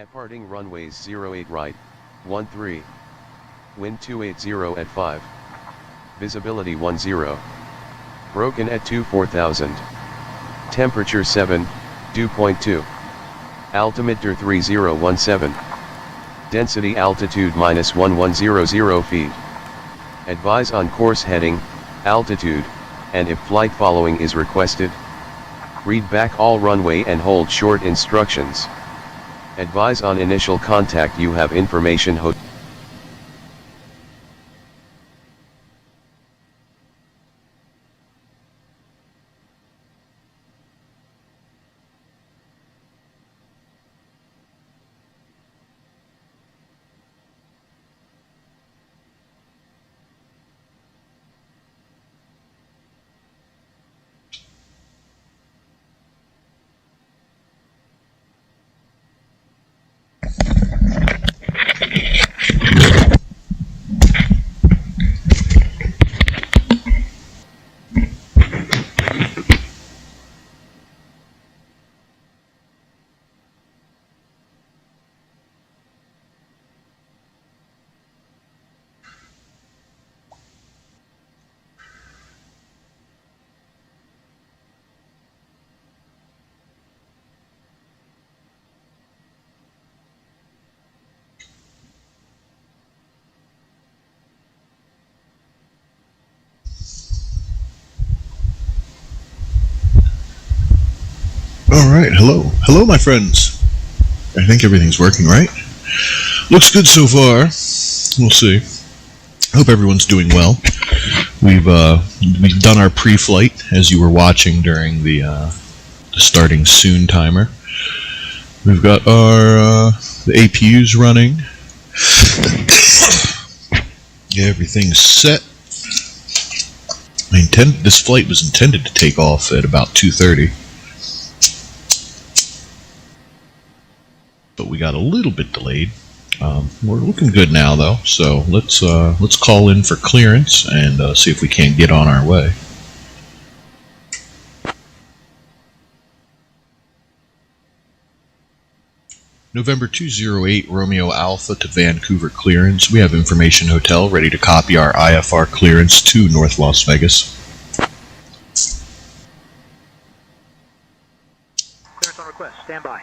Departing runways 08 right, 13. Wind 280 at 5. Visibility 10. Broken at 24,000. Temperature 7, dew point 2. Altimeter 3017. Density altitude -1100 feet. Advise on course heading, altitude, and if flight following is requested. Read back all runway and hold short instructions. Advise on initial contact you have information Alright, hello my friends. I think everything's working right. Looks good so far. We'll see. Hope everyone's doing well. We've done our pre-flight, as you were watching during the starting soon timer. We've got our the APUs running. Yeah, everything's set. This flight was intended to take off at about 2:30. But we got a little bit delayed. We're looking good now, though. So let's call in for clearance and see if we can't get on our way. November 208 Romeo Alpha to Vancouver clearance. We have Information Hotel ready to copy our IFR clearance to North Las Vegas. Clearance on request. Stand by.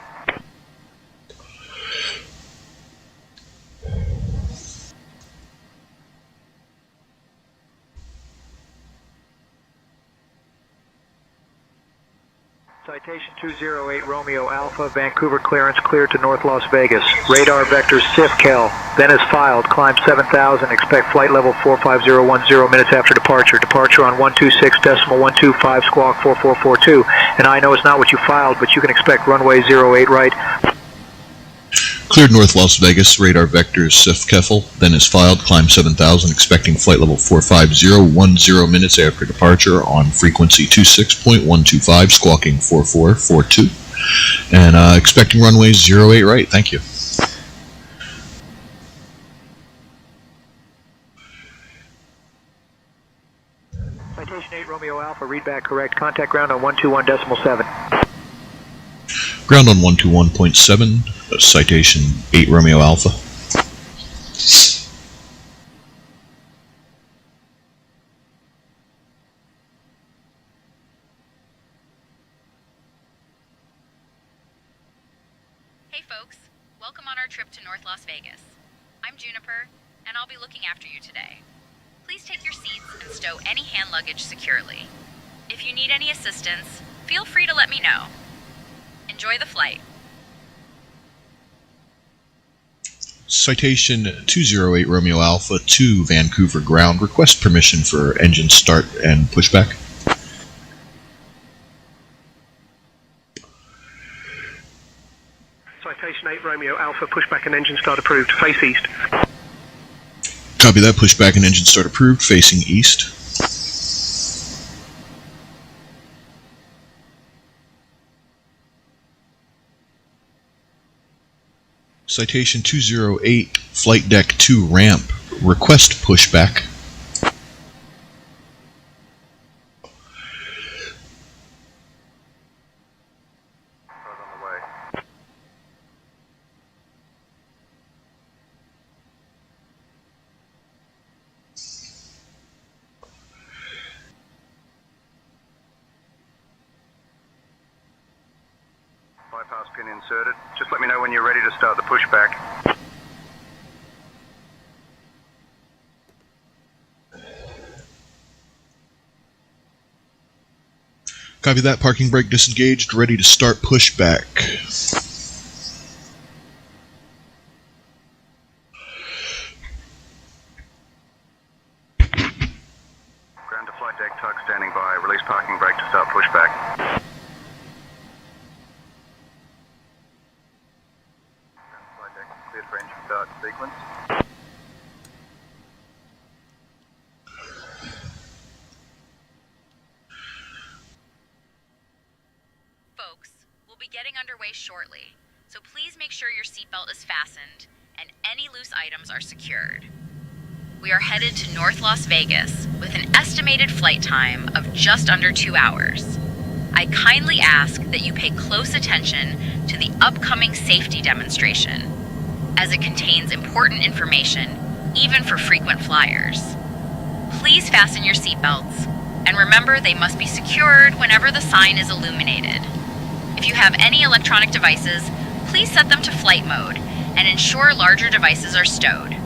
Citation 208 Romeo Alpha, Vancouver clearance cleared to North Las Vegas. Radar vector SIFKEL, then is filed, climb 7,000, expect flight level 45010 minutes after departure. Departure on 126.125 squawk 4442. And I know it's not what you filed, but you can expect runway 08 right. Cleared North Las Vegas, radar vectors SIFKEL, then is filed, climb 7,000, expecting flight level 45010 minutes after departure on frequency 26.125, squawking 4442, and expecting runway 08 right, thank you. Citation 8 Romeo Alpha, read back correct, contact ground on 121.7. Ground on 121.7, citation 8 Romeo Alpha. Hey folks, welcome on our trip to North Las Vegas. I'm Juniper, and I'll be looking after you today. Please take your seats and stow any hand luggage securely. If you need any assistance, feel free to let me know. Enjoy the flight. Citation 208 Romeo Alpha to Vancouver ground. Request permission for engine start and pushback. Citation 8 Romeo Alpha, pushback and engine start approved. Face east. Copy that. Pushback and engine start approved. Facing east. Citation 208, Flight Deck 2 ramp, request pushback. bypass pin inserted. Just let me know when you're ready to start the pushback. Copy that. Parking brake disengaged. Ready to start pushback. Ground to flight deck, tug standing by. Release parking brake to start pushback. Ground to flight deck, cleared for engine start sequence. Folks, we'll be getting underway shortly, so please make sure your seatbelt is fastened and any loose items are secured. We are headed to North Las Vegas with an estimated flight time of just under 2 hours. I kindly ask that you pay close attention to the upcoming safety demonstration, as it contains important information, even for frequent flyers. Please fasten your seatbelts, and remember they must be secured whenever the sign is illuminated. If you have any electronic devices, please set them to flight mode and ensure larger devices are stowed.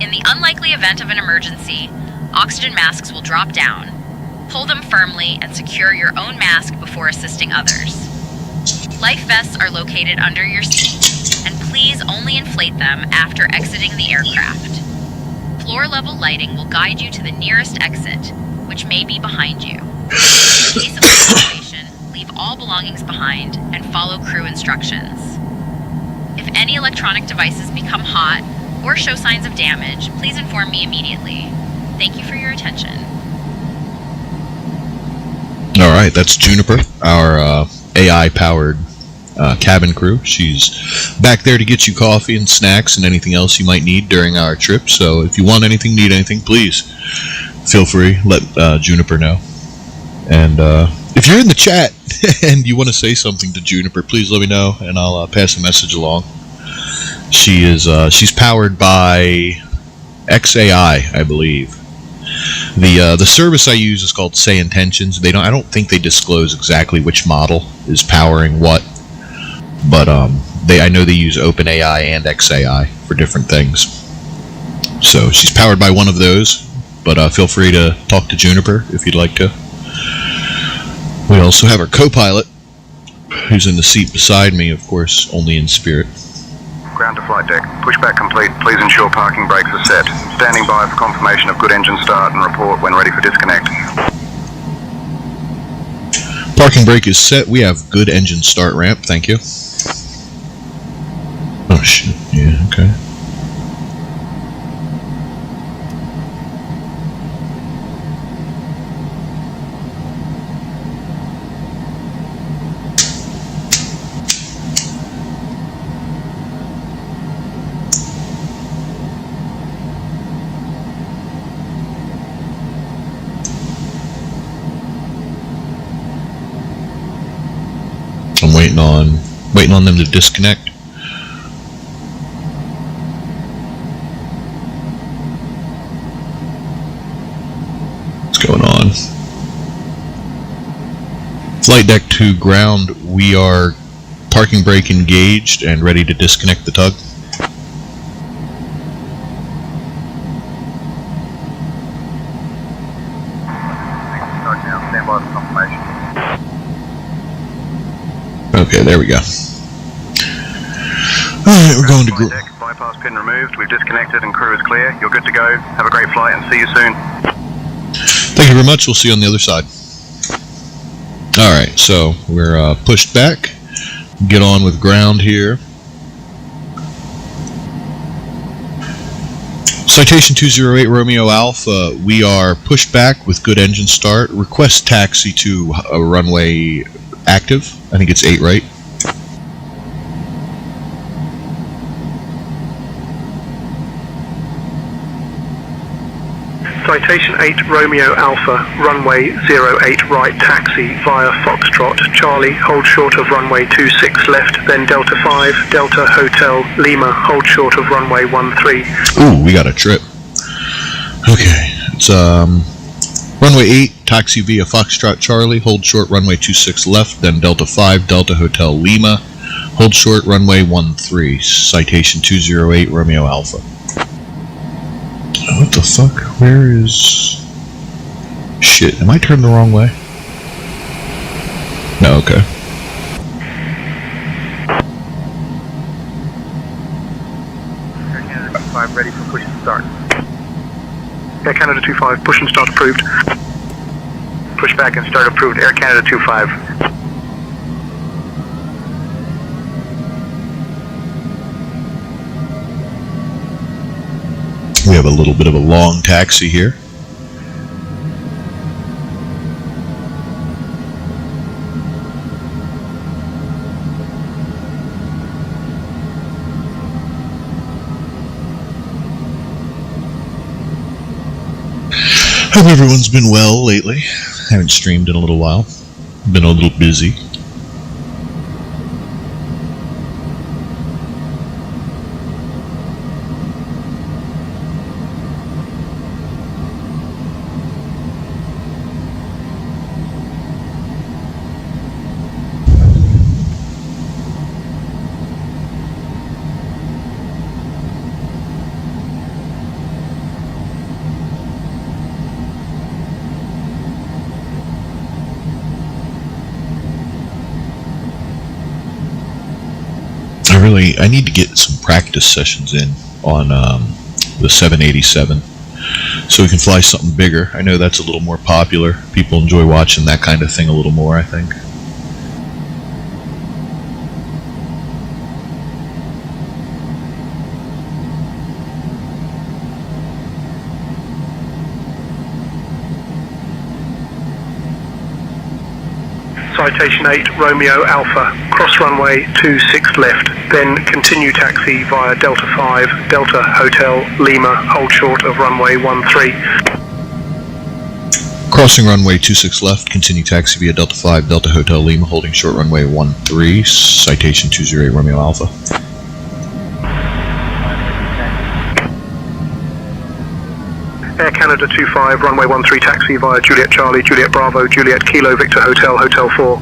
In the unlikely event of an emergency, oxygen masks will drop down. Pull them firmly and secure your own mask before assisting others. Life vests are located under your seat, and please only inflate them after exiting the aircraft. Floor-level lighting will guide you to the nearest exit, which may be behind you. In case of evacuation, leave all belongings behind and follow crew instructions. If any electronic devices become hot or show signs of damage, please inform me immediately. Thank you for your attention. Alright, that's Juniper, our AI-powered cabin crew. She's back there to get you coffee and snacks and anything else you might need during our trip, so if you want anything, need anything, please feel free, let Juniper know. And if you're in the chat and you want to say something to Juniper, please let me know and I'll pass a message along. She's powered by XAI, I believe. The service I use is called Say Intentions. I don't think they disclose exactly which model is powering what, but I know they use OpenAI and XAI for different things. So she's powered by one of those, but feel free to talk to Juniper if you'd like to. We also have our co-pilot, who's in the seat beside me, of course, only in spirit. Ground to flight deck. Pushback complete. Please ensure parking brakes are set. Standing by for confirmation of good engine start and report when ready for disconnect. Parking brake is set. We have good engine start ramp. Thank you. Oh, shit. Yeah, okay. I'm waiting on them to disconnect. What's going on? Flight deck to ground. We are parking brake engaged and ready to disconnect the tug. Stand by for confirmation. Okay, there we go. Alright, we're going to Flight deck, bypass pin removed. We've disconnected and crew is clear. You're good to go. Have a great flight and see you soon. Thank you very much. We'll see you on the other side. Alright, so we're pushed back. Get on with ground here. Citation 208 Romeo Alpha. We are pushed back with good engine start. Request taxi to a runway active. I think it's 8, right? Citation 8 Romeo Alpha, runway 08 right taxi via Foxtrot, Charlie, hold short of runway 26 left, then Delta 5, Delta Hotel, Lima, hold short of runway 13. Ooh, we got a trip. Okay, it's runway 8, taxi via Foxtrot, Charlie, hold short runway 26 left, then Delta 5, Delta Hotel, Lima, Hold short, runway 13, citation 208, Romeo Alpha. What the fuck? Where is... Shit, am I turned the wrong way? No, okay. Air Canada 25 ready for push and start. Air Canada 25, push and start approved. Push back and start approved. Air Canada 25. We have a little bit of a long taxi here. Hope everyone's been well lately. Haven't streamed in a little while. Been a little busy. I need to get some practice sessions in on the 787 so we can fly something bigger. I know that's a little more popular. People enjoy watching that kind of thing a little more, I think. Citation 8, Romeo Alpha, cross runway 26 left, then continue taxi via Delta 5, Delta Hotel, Lima, hold short of runway 13. Crossing runway 26 left, continue taxi via Delta 5, Delta Hotel, Lima, holding short runway 13, citation 208, Romeo Alpha. Air Canada 25, runway 13 taxi via Juliet Charlie, Juliet Bravo, Juliet Kilo Victor Hotel, Hotel 4.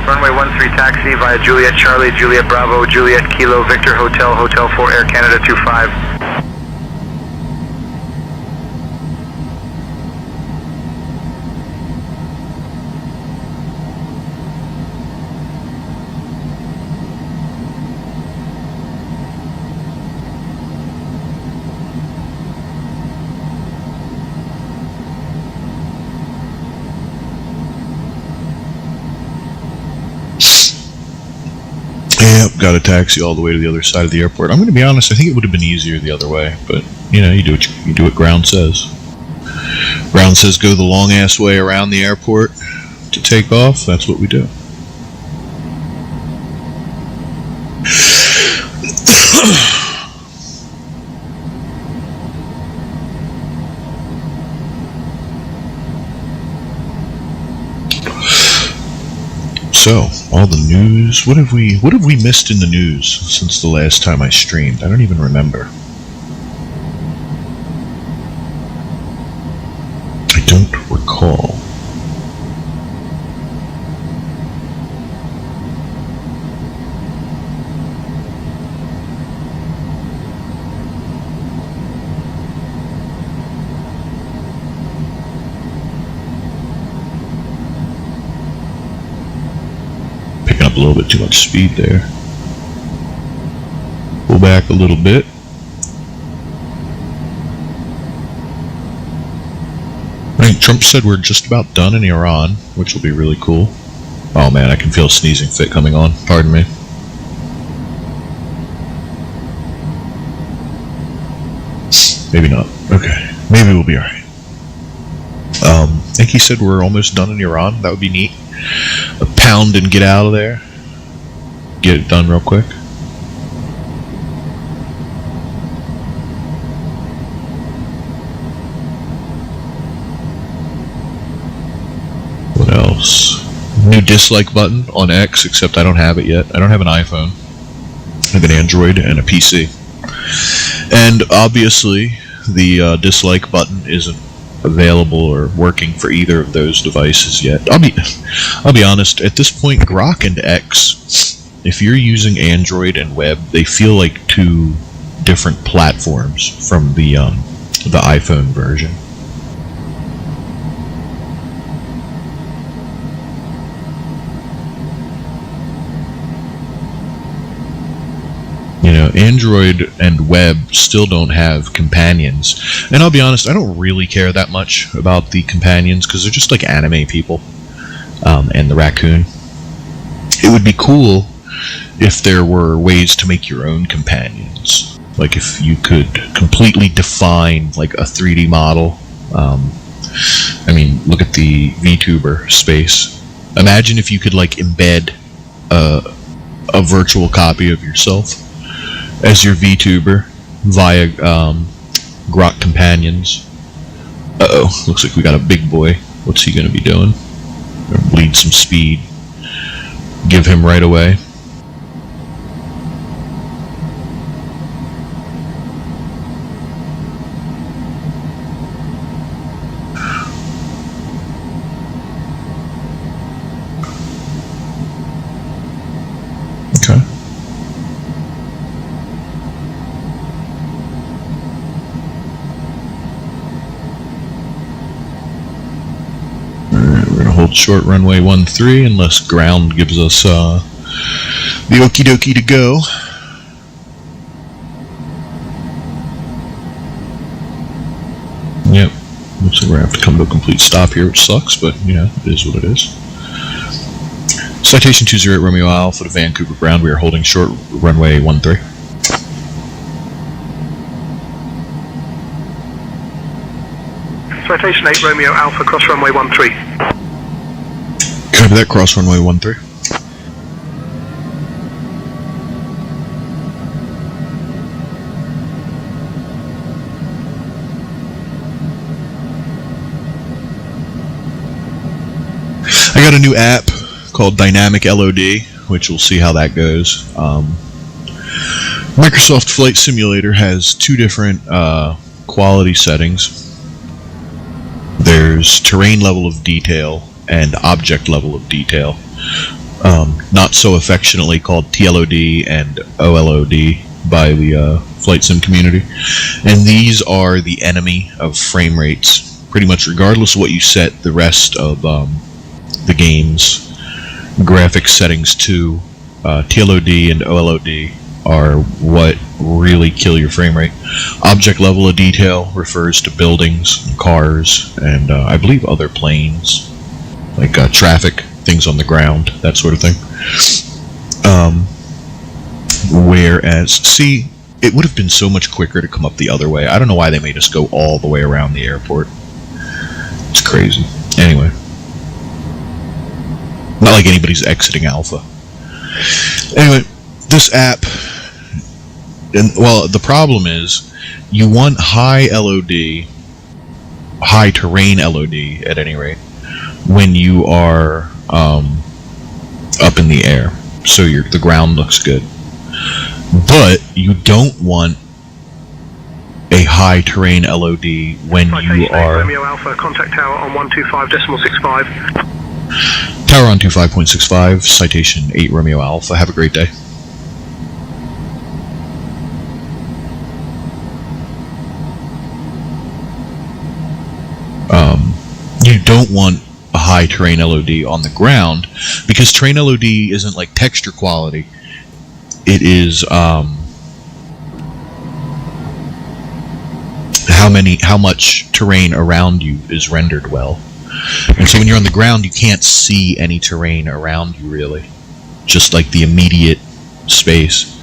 Runway 13 taxi via Juliet Charlie, Juliet Bravo, Juliet Kilo Victor Hotel, Hotel 4, Air Canada 25. Yep, got a taxi all the way to the other side of the airport. I'm going to be honest, I think it would have been easier the other way, but you know, you do what ground says. Ground says go the long ass way around the airport to take off. That's what we do. So, all the news. What have we missed in the news since the last time I streamed? I don't even remember. I don't recall. A little bit too much speed there. Pull back a little bit. I think Trump said we're just about done in Iran, which will be really cool. Oh man, I can feel a sneezing fit coming on. Pardon me. Maybe not. Okay. Maybe we'll be alright. I think he said we're almost done in Iran. That would be neat. A pound and get out of there. Get it done real quick. What else? New dislike button on X, except I don't have it yet. I don't have an iPhone. I have an Android and a PC. And obviously, the dislike button isn't available or working for either of those devices yet. I'll be honest, at this point, Grok and X if you're using Android and web, they feel like two different platforms from the iPhone version. You know, Android and web still don't have companions. And I'll be honest, I don't really care that much about the companions because they're just like anime people and the raccoon. It would be cool if there were ways to make your own companions. Like if you could completely define like a 3D model. I mean, look at the Vtuber space. Imagine if you could like embed a virtual copy of yourself as your VTuber via Grok companions. Uh-oh, looks like we got a big boy. What's he gonna be doing? Bleed some speed. Give him right away. Okay. Hold short runway 13 unless ground gives us the okie dokie to go. Yep, looks like we're gonna have to come to a complete stop here, which sucks, but you know, it is what it is. Citation 208 Romeo Alpha to Vancouver ground. We are holding short runway 13. Citation 8 Romeo Alpha, cross runway 13. Copy that, cross runway 13. I got a new app called Dynamic LOD, which we'll see how that goes. Microsoft Flight Simulator has two different quality settings. There's terrain level of detail and object level of detail, not so affectionately called TLOD and OLOD by the flight sim community. And these are the enemy of frame rates. Pretty much regardless of what you set the rest of the game's graphics settings to, TLOD and OLOD are what really kill your frame rate. Object level of detail refers to buildings, cars, and I believe other planes, like traffic, things on the ground, that sort of thing. Whereas, see, it would have been so much quicker to come up the other way. I don't know why they made us go all the way around the airport. It's crazy. Anyway. Not like anybody's exiting Alpha. Anyway, this app, and well, the problem is you want high LOD, high terrain LOD at any rate, when you are up in the air, so the ground looks good. But you don't want a high terrain LOD when you are... Romeo Alpha, contact tower on 125.65. Tower on 25.65, citation 8 Romeo Alpha. Have a great day. You don't want a high terrain LOD on the ground because terrain LOD isn't like texture quality. It is how much terrain around you is rendered well. And so when you're on the ground, you can't see any terrain around you really, just like the immediate space.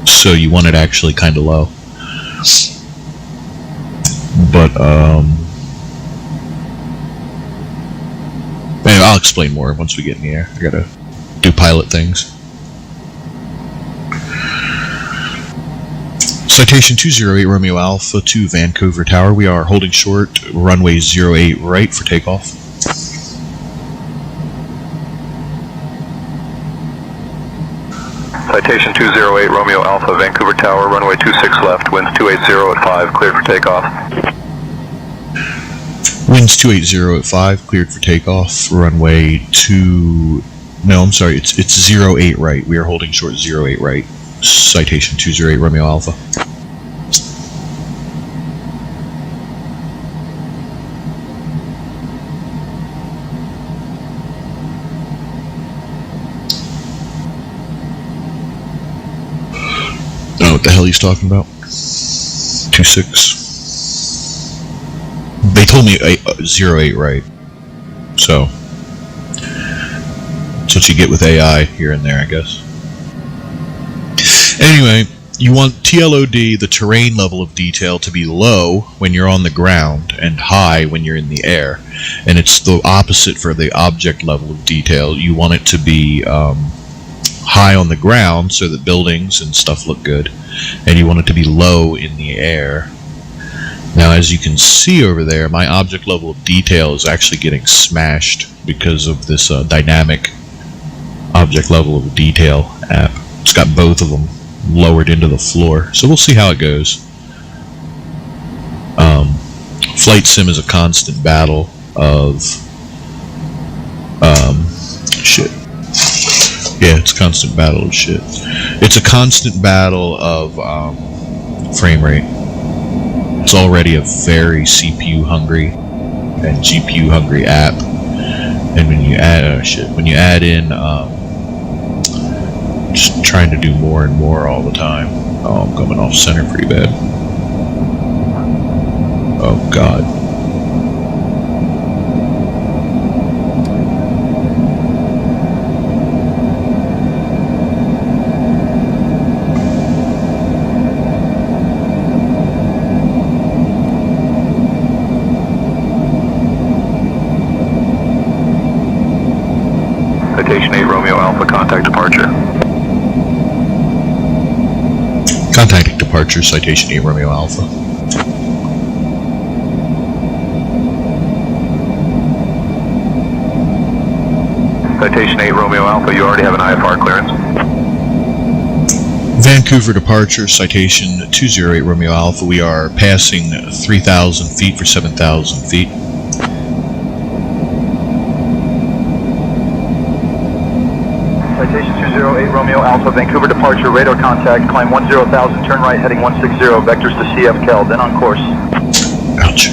So you want it actually kind of low. But anyway, I'll explain more once we get in the air. I gotta do pilot things. Citation 208 Romeo Alpha to Vancouver Tower. We are holding short, runway 08 right for takeoff. Citation 208 Romeo Alpha, Vancouver Tower, runway 26 left, winds 280 at 5, cleared for takeoff. Winds 280 at 5, cleared for takeoff. Runway 2... No, I'm sorry, it's 08 right. We are holding short 08 right. Citation 208 Romeo Alpha. I don't know what the hell he's talking about. 26. They told me 08 right. So, that's what you get with AI here and there, I guess. Anyway, you want TLOD, the terrain level of detail, to be low when you're on the ground and high when you're in the air. And it's the opposite for the object level of detail. You want it to be high on the ground so that buildings and stuff look good. And you want it to be low in the air. Now, as you can see over there, my object level of detail is actually getting smashed because of this dynamic object level of detail app. It's got both of them lowered into the floor, so we'll see how it goes. Flight sim is a constant battle of shit. Yeah, it's a constant battle of shit. It's a constant battle of frame rate. It's already a very CPU hungry and GPU hungry app, and when you add in just trying to do more and more all the time. Oh, I'm coming off center pretty bad. Oh god. Citation 8 Romeo Alpha, contact departure. Contacting departure, citation 8 Romeo Alpha. Citation 8 Romeo Alpha, you already have an IFR clearance. Vancouver departure, citation 208 Romeo Alpha. We are passing 3,000 feet for 7,000 feet. Citation 208 Romeo Alpha, Vancouver departure, radar contact, climb 10,000, turn right heading 160, vectors to CF Kel, then on course. Ouch.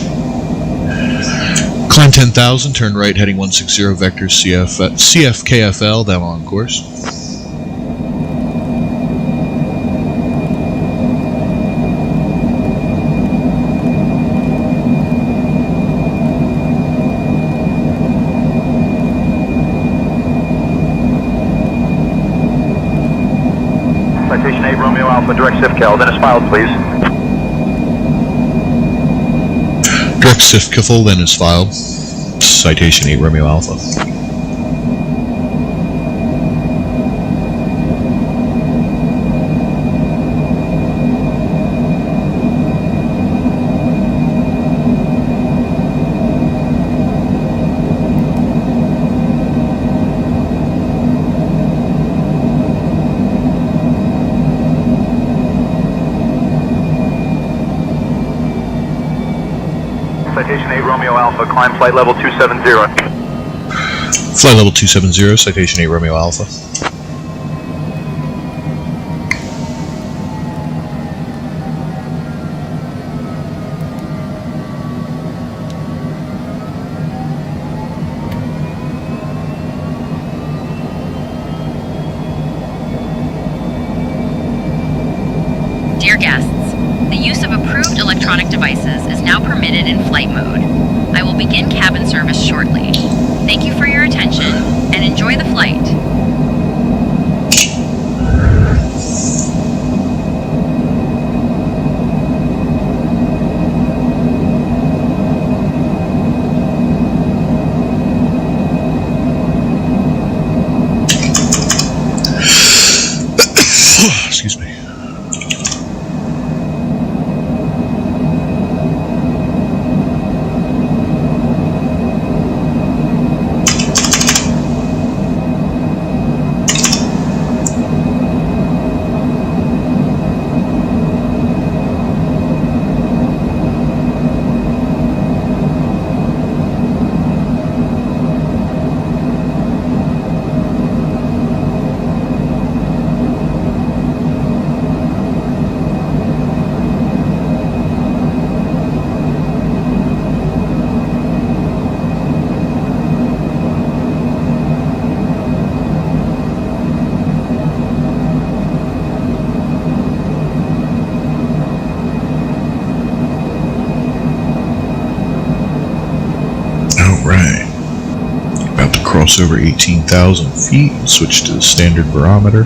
Climb 10,000, turn right heading 160, vectors CF KFL, then on course. Citation 8 Romeo Alpha, direct CF Kel, then is filed, please. Direct CF Kel, then is filed. Citation 8 Romeo Alpha. Citation 8 Romeo Alpha, climb flight level 270. Flight level 270, citation 8 Romeo Alpha. Dear guests, the use of approved electronic devices is now permitted in flight mode. I will begin cabin service shortly. Thank you for your attention and enjoy the flight. Excuse me. cross over 18,000 feet and switch to the standard barometer.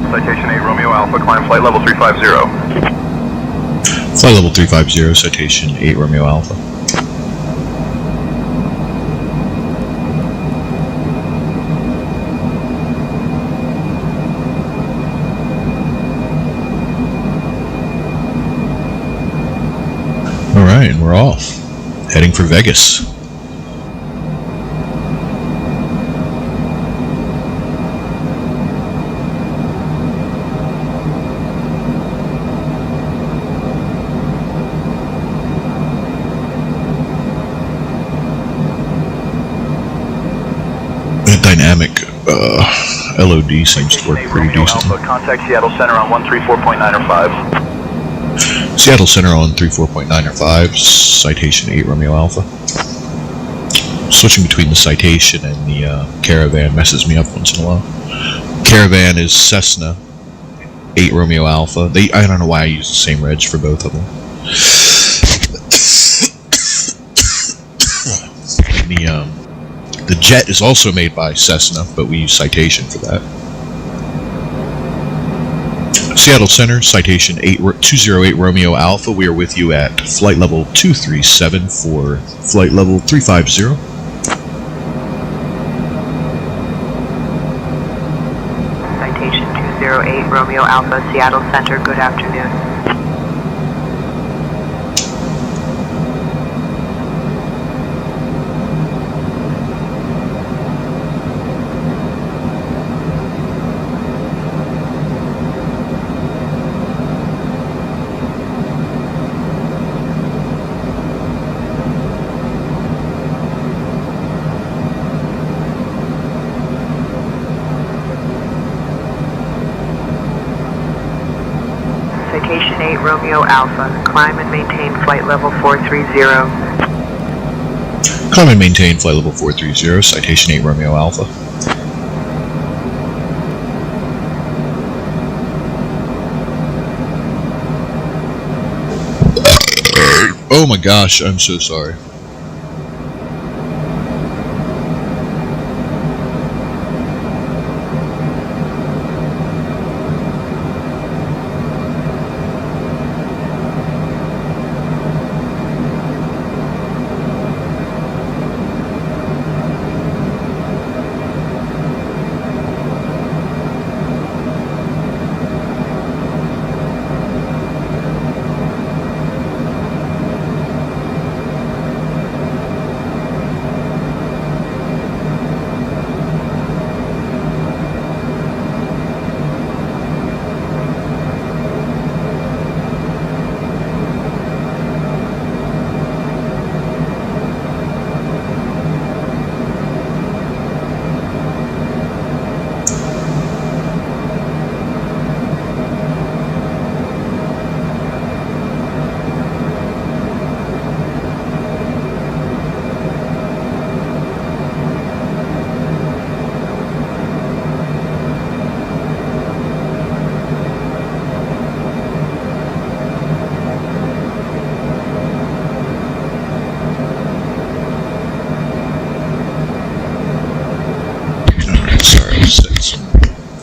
Citation 8 Romeo Alpha, climb flight level 350. Flight level 350, citation 8 Romeo Alpha. Alright, and we're off. Heading for Vegas. Dynamic LOD seems to work pretty decently. Contact Seattle Center on 134.9 or 5. Seattle Center on 34.9 or 5, citation 8 Romeo Alpha. Switching between the citation and the Caravan messes me up once in a while. Caravan is Cessna 8 Romeo Alpha. I don't know why I use the same reg for both of them. And the jet is also made by Cessna, but we use citation for that. Seattle Center, citation 208 Romeo Alpha. We are with you at flight level 237 for flight level 350. Citation 208 Romeo Alpha, Seattle Center, good afternoon. Citation 8 Romeo Alpha, climb and maintain flight level 430. Climb and maintain flight level 430, citation 8 Romeo Alpha. Oh my gosh, I'm so sorry.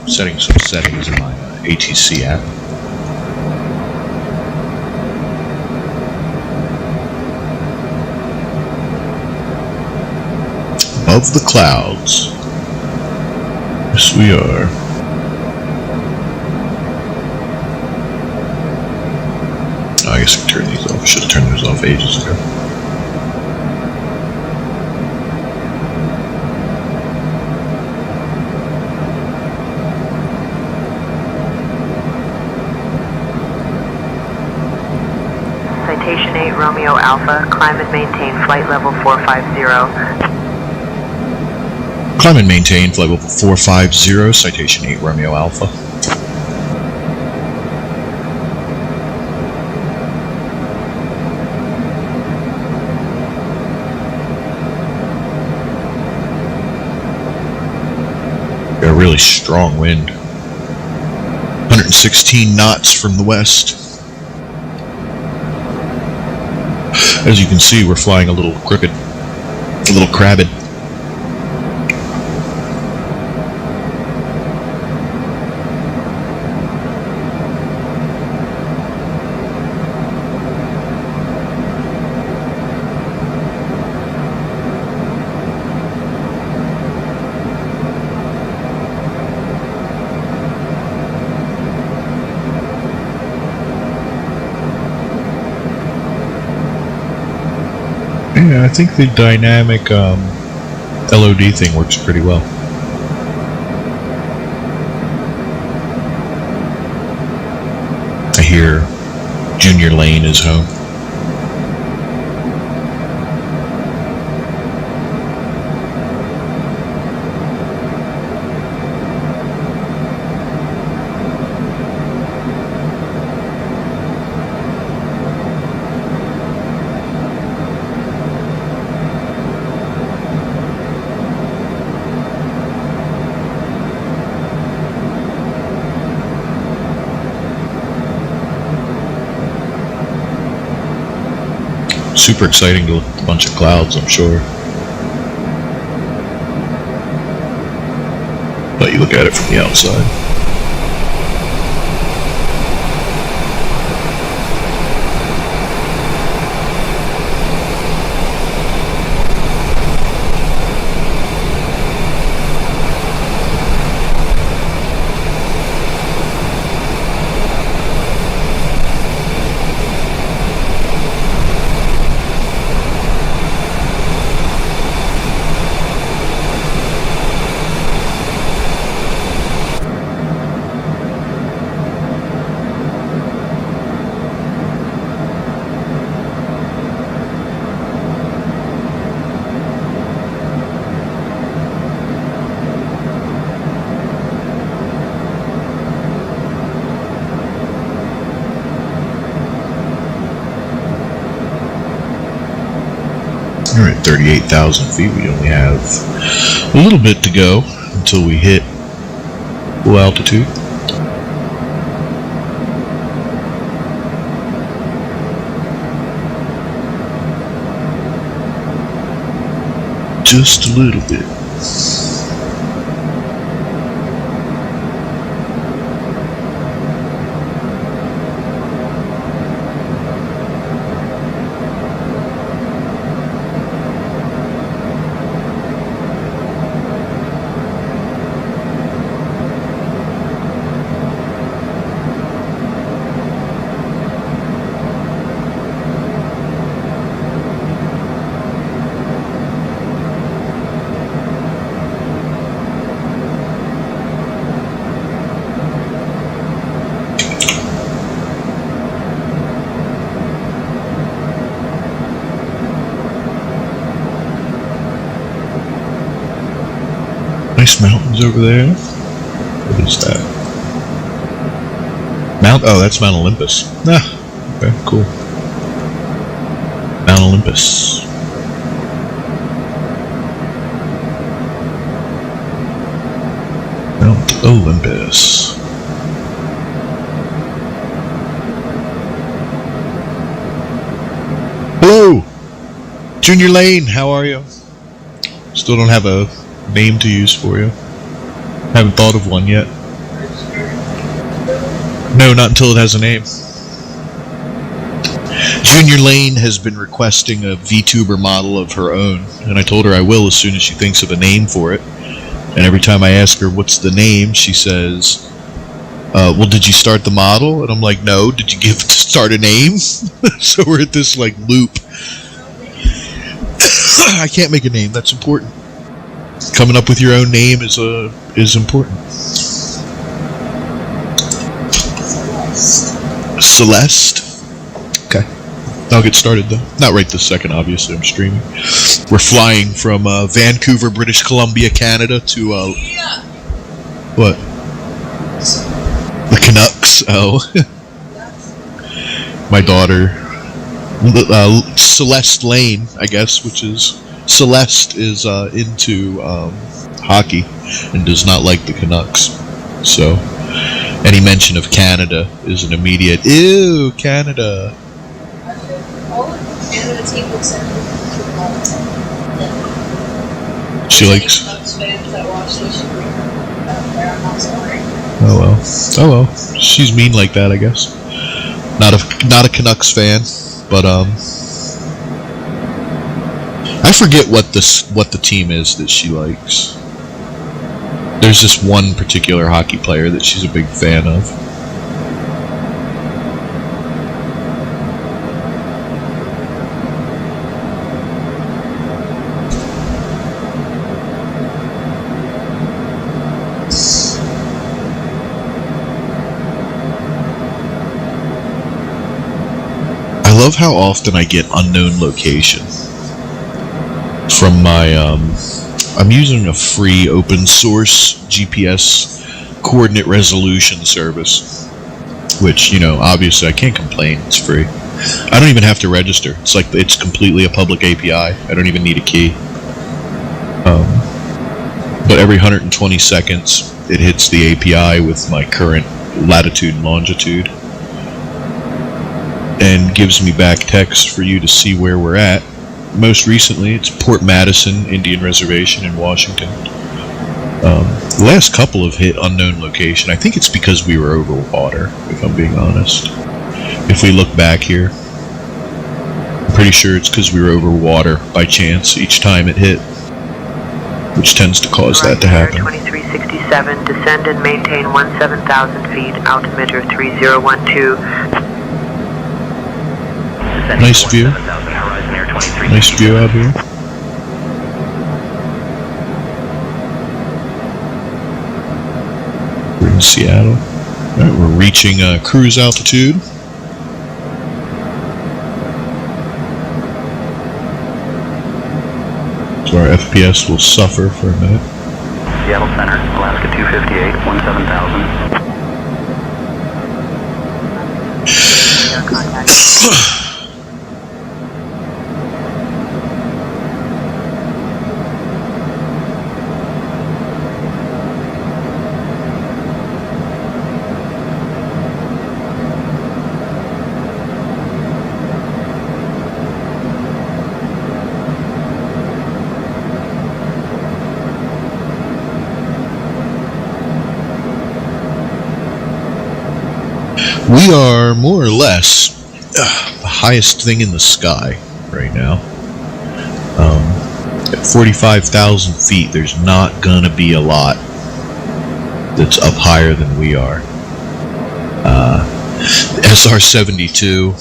Setting some settings in my ATC app. Above the clouds. Yes, we are. Oh, I guess I can turn these off. I should have turned those off ages ago. Citation 8 Romeo Alpha, climb and maintain flight level 450. Climb and maintain flight level 450, citation 8 Romeo Alpha. Got a really strong wind. 116 knots from the west. As you can see, we're flying a little crooked, a little crabbed. Yeah, I think the dynamic LOD thing works pretty well. I hear Junior Lane is home. Super exciting to look at a bunch of clouds, I'm sure. But you look at it from the outside. We're at 38,000 feet. We only have a little bit to go until we hit full altitude. Just a little bit. Nice mountains over there. What is that? Oh, that's Mount Olympus. Ah, okay, cool. Mount Olympus. Mount Olympus. Hello! Junior Lane, how are you? Still don't have a name to use for you. Haven't thought of one yet. No, not until it has a name. Junior Lane has been requesting a Vtuber model of her own, and I told her I will as soon as she thinks of a name for it. And every time I ask her what's the name, she says, well, did you start the model? And I'm like, no, did you start a name? So we're at this like loop. I can't make a name, that's important. Coming up with your own name is important. Celeste? Okay. I'll get started though. Not right this second, obviously, I'm streaming. We're flying from Vancouver, British Columbia, Canada to what? The Canucks. Oh. My daughter, Celeste Lane, I guess, which is Celeste is into hockey and does not like the Canucks. So any mention of Canada is an immediate, ew, Canada. fan of the team looks at She likes. fans that watch this I'm not sorry. Oh well. Oh well. She's mean like that, I guess. Not a Canucks fan, but I forget what the team is that she likes. There's this one particular hockey player that she's a big fan of. I love how often I get unknown location from my I'm using a free open source GPS coordinate resolution service, which, you know, obviously I can't complain, it's free. I don't even have to register. It's like it's completely a public API. I don't even need a key. But every 120 seconds it hits the API with my current latitude and longitude and gives me back text for you to see where we're at. Most recently, it's Port Madison Indian Reservation in Washington. The last couple have hit unknown location. I think it's because we were over water, if I'm being honest. If we look back here, I'm pretty sure it's because we were over water by chance each time it hit, which tends to cause that to happen. 2367, descend and maintain 17,000 feet, altimeter 3012. Nice view. Nice view out here. We're in Seattle. Alright, we're reaching cruise altitude. So our FPS will suffer for a minute. Seattle Center, Alaska 258, 17,000. We are more or less the highest thing in the sky right now. At 45,000 feet, there's not gonna be a lot that's up higher than we are. SR-72,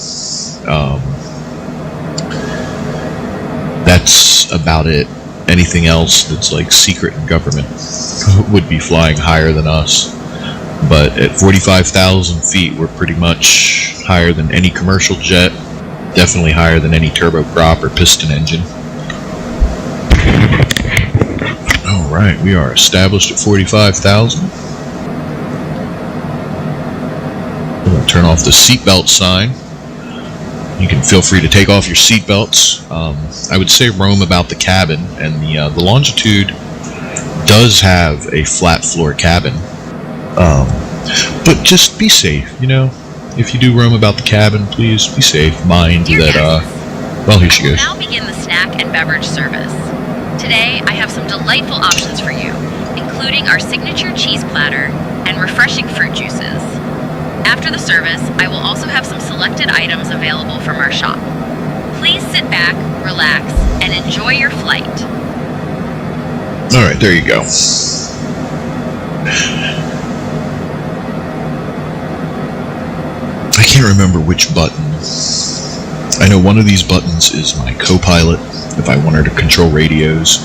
that's about it. Anything else that's like secret government would be flying higher than us. But at 45,000 feet, we're pretty much higher than any commercial jet, definitely higher than any turboprop or piston engine. Alright, we are established at 45,000. I'm going to turn off the seatbelt sign. You can feel free to take off your seatbelts. I would say roam about the cabin, and the Longitude does have a flat floor cabin. But just be safe, you know. If you do roam about the cabin, please be safe. Mind that, well, here she goes. Now begin the snack and beverage service. Today, I have some delightful options for you, including our signature cheese platter and refreshing fruit juices. After the service, I will also have some selected items available from our shop. Please sit back, relax, and enjoy your flight. Alright, there you go. I can't remember which button. I know one of these buttons is my co-pilot, if I want her to control radios,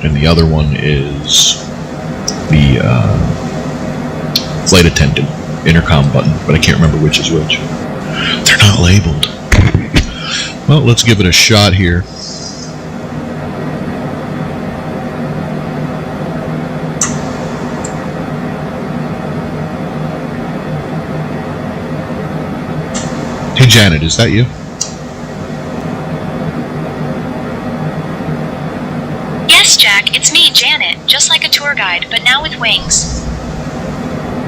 and the other one is the flight attendant intercom button, but I can't remember which is which. They're not labeled. Well, let's give it a shot here. Hey Janet, is that you? Yes, Jack, it's me, Janet, just like a tour guide, but now with wings.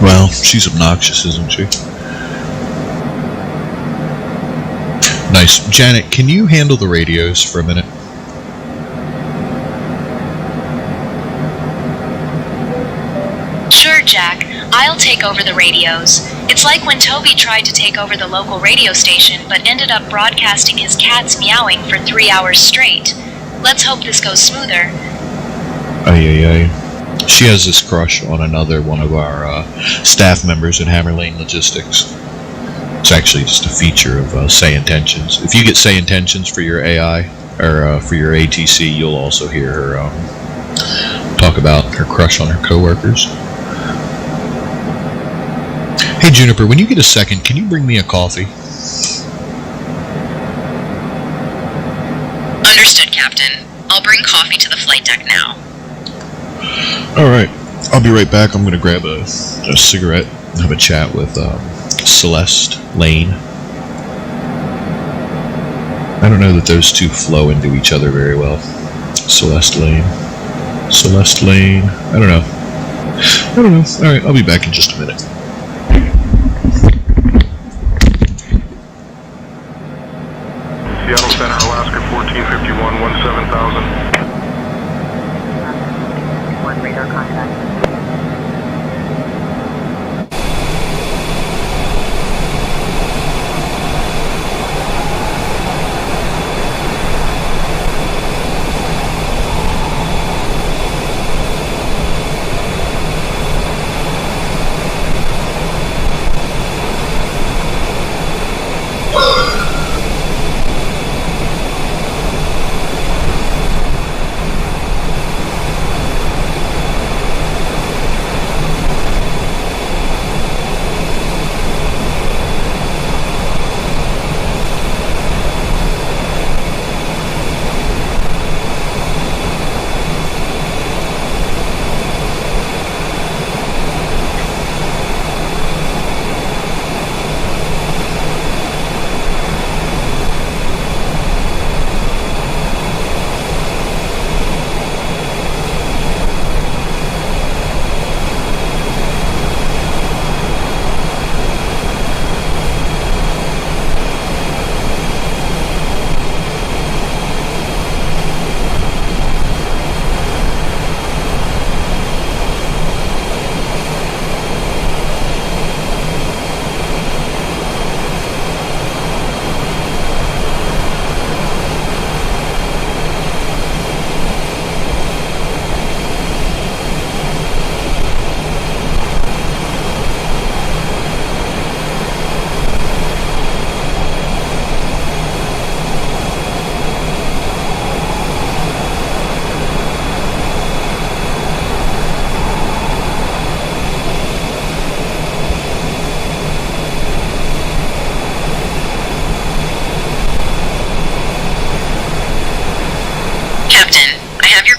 Well, she's obnoxious, isn't she? Nice. Janet, can you handle the radios for a minute? Sure, Jack. I'll take over the radios. It's like when Toby tried to take over the local radio station but ended up broadcasting his cats meowing for 3 hours straight. Let's hope this goes smoother. Ay. She has this crush on another one of our staff members in Hammer Lane Logistics. It's actually just a feature of Say Intentions. If you get Say Intentions for your AI, or for your ATC, you'll also hear her talk about her crush on her coworkers. Hey Juniper, when you get a second, can you bring me a coffee? Understood, Captain. I'll bring coffee to the flight deck now. Alright, I'll be right back. I'm going to grab a cigarette and have a chat with Celeste Lane. I don't know that those two flow into each other very well. Celeste Lane. I don't know. Alright, I'll be back in just a minute. Seattle Center, Alaska 1451, 17,000. One radar contact.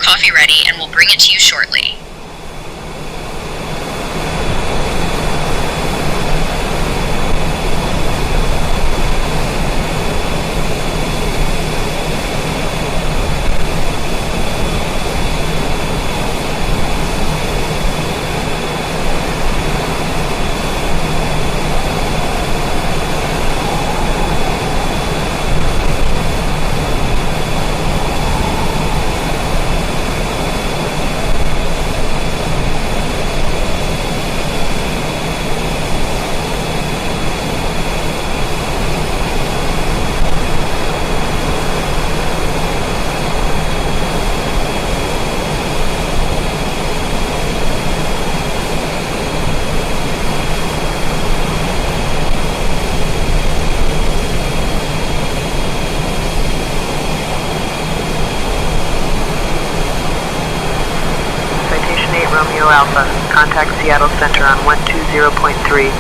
Coffee ready and we'll bring it to you shortly. Romeo Alpha, contact Seattle Center on 120.3.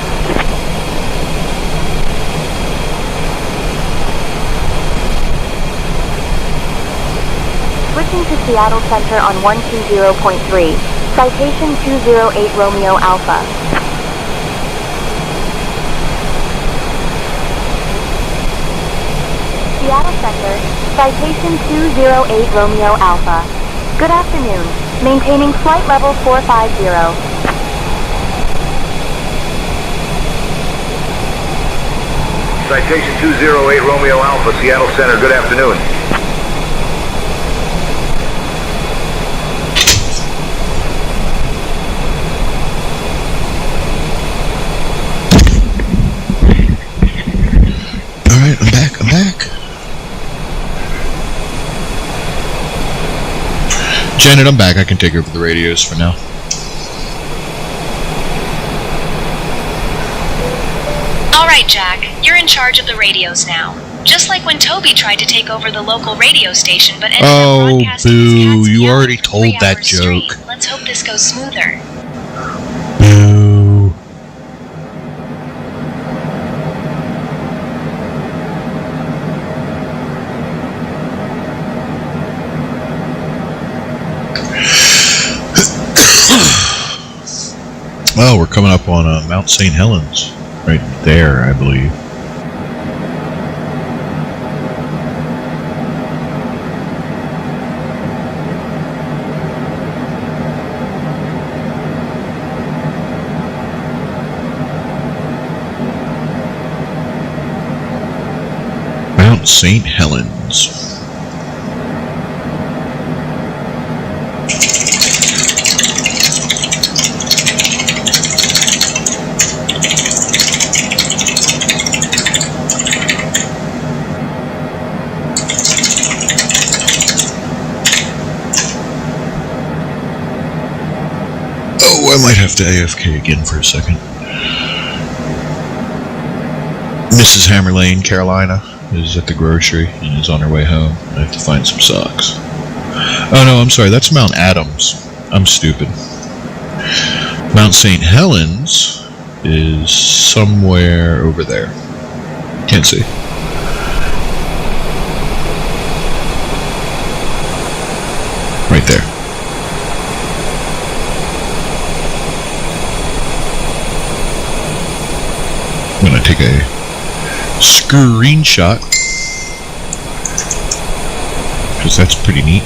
Switching to Seattle Center on 120.3. Citation 208 Romeo Alpha. Seattle Center, citation 208 Romeo Alpha. Good afternoon. Maintaining flight level 450. Citation 208 Romeo Alpha, Seattle Center. Good afternoon. Alright, I'm back. Janet, I'm back. I can take over the radios for now. Alright, Jack. You're in charge of the radios now. Just like when Toby tried to take over the local radio station but ended up broadcasting his cat's you meow already for told 3 that hours straight. joke. Let's hope this goes smoother. Boo. Well, we're coming up on Mount St. Helens. Right there, I believe. Mount St. Helens. Oh, I might have to AFK again for a second. Mrs. Hammerlane, Carolina, is at the grocery and is on her way home. I have to find some socks. Oh no, I'm sorry, that's Mount Adams. I'm stupid. Mount St. Helens is somewhere over there. Can't see. Right there. I'm gonna take a screenshot because that's pretty neat.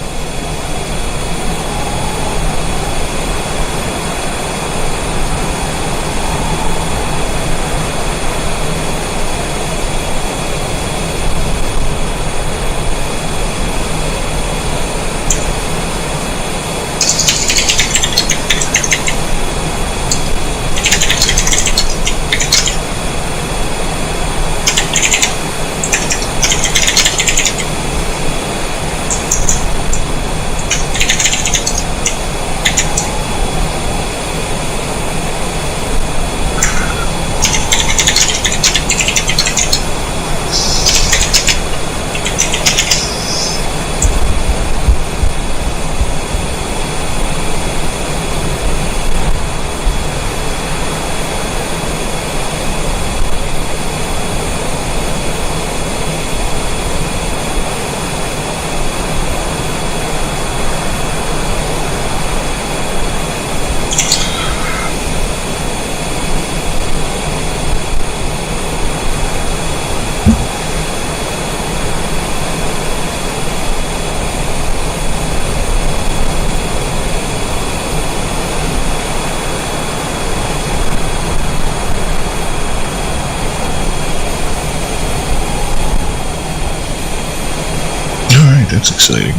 That's exciting.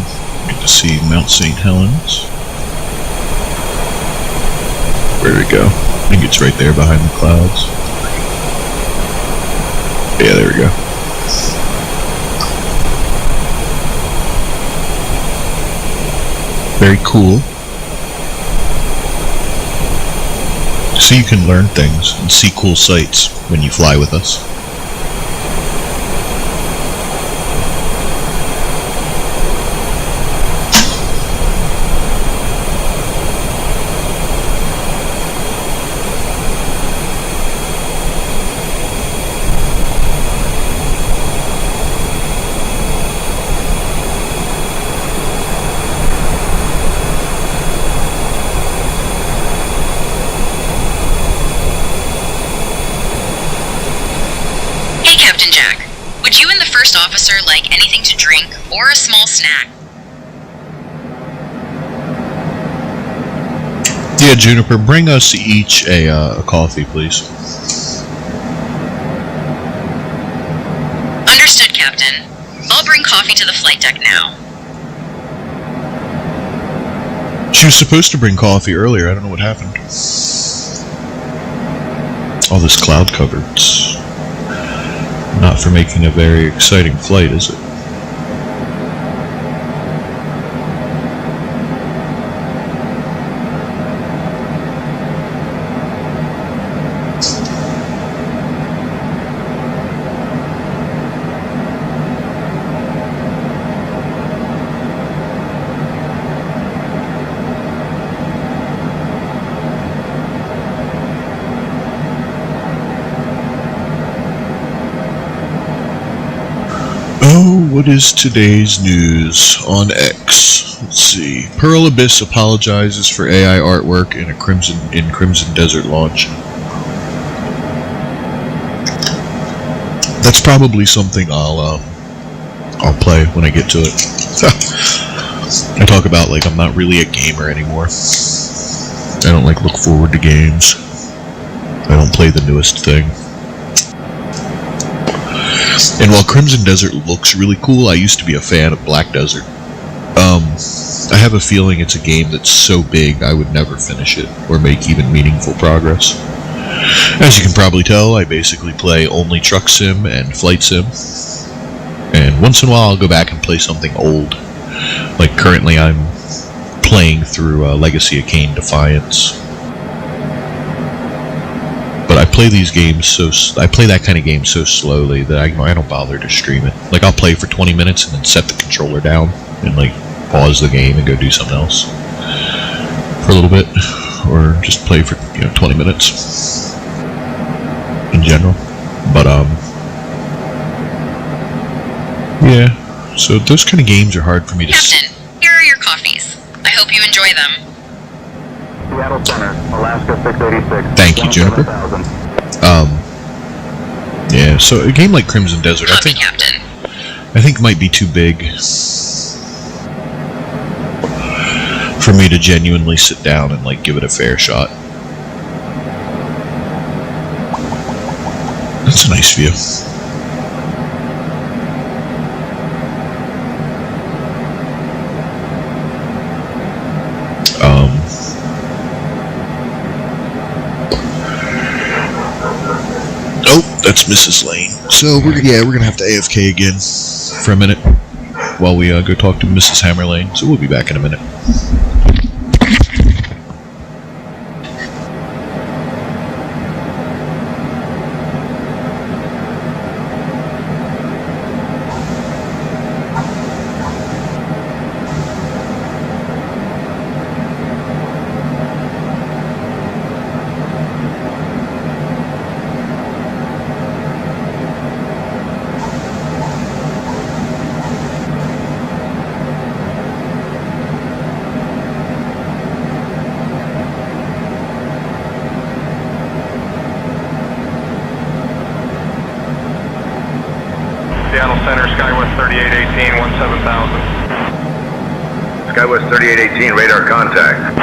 Get to see Mount St. Helens. Where did it go? I think it's right there behind the clouds. Yeah, there we go. Very cool. So you can learn things and see cool sights when you fly with us. Officer like anything to drink or a small snack? Yeah, Juniper, bring us each a coffee, please. Captain. I'll bring coffee to the flight deck now. She was supposed to bring coffee earlier. I don't know what happened. All this cloud cover. It's not for making a very exciting flight, is it? What is today's news on X? Let's see. Pearl Abyss apologizes for AI artwork in Crimson Desert launch. That's probably something I'll play when I get to it. I talk about like I'm not really a gamer anymore. I don't like look forward to games. I don't play the newest thing. And while Crimson Desert looks really cool, I used to be a fan of Black Desert. I have a feeling it's a game that's so big I would never finish it or make even meaningful progress. As you can probably tell, I basically play only truck sim and flight sim. And once in a while I'll go back and play something old. Like currently I'm playing through Legacy of Kain Defiance. But I play these games I play that kind of game so slowly that I don't bother to stream it. Like I'll play for 20 minutes and then set the controller down and like pause the game and go do something else for a little bit, or just play for 20 minutes in general. But yeah. So those kind of games are hard for me to. Captain, here are your coffees. I hope you enjoy them. Seattle Center, Alaska 686. Thank you, Juniper. Yeah, so a game like Crimson Desert, Copy, Captain. I think might be too big for me to genuinely sit down and like give it a fair shot. That's a nice view. That's Mrs. Lane. So we're gonna have to AFK again for a minute while we go talk to Mrs. Hammerlane. So we'll be back in a minute. Seattle Center, Skywest 3818, 17,000. Skywest 3818, radar contact.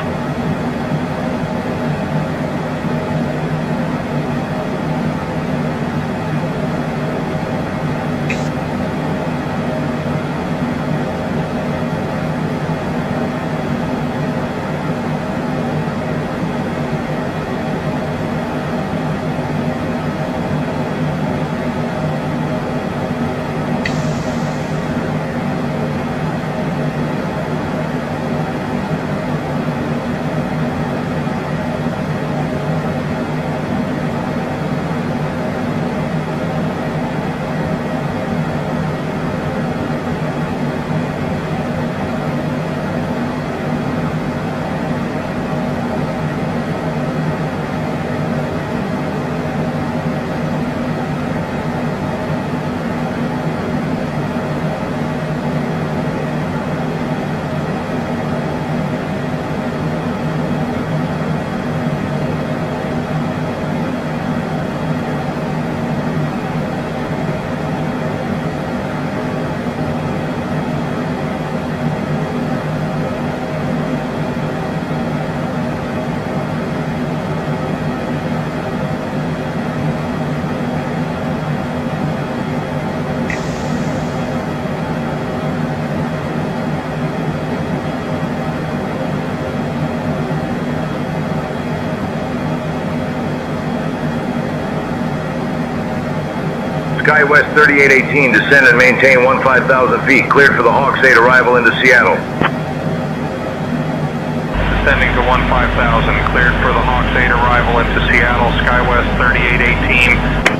SkyWest 3818, descend and maintain 15,000 feet. Cleared for the Hawks 8 arrival into Seattle. Descending to 15,000, cleared for the Hawks 8 arrival into Seattle, SkyWest 3818.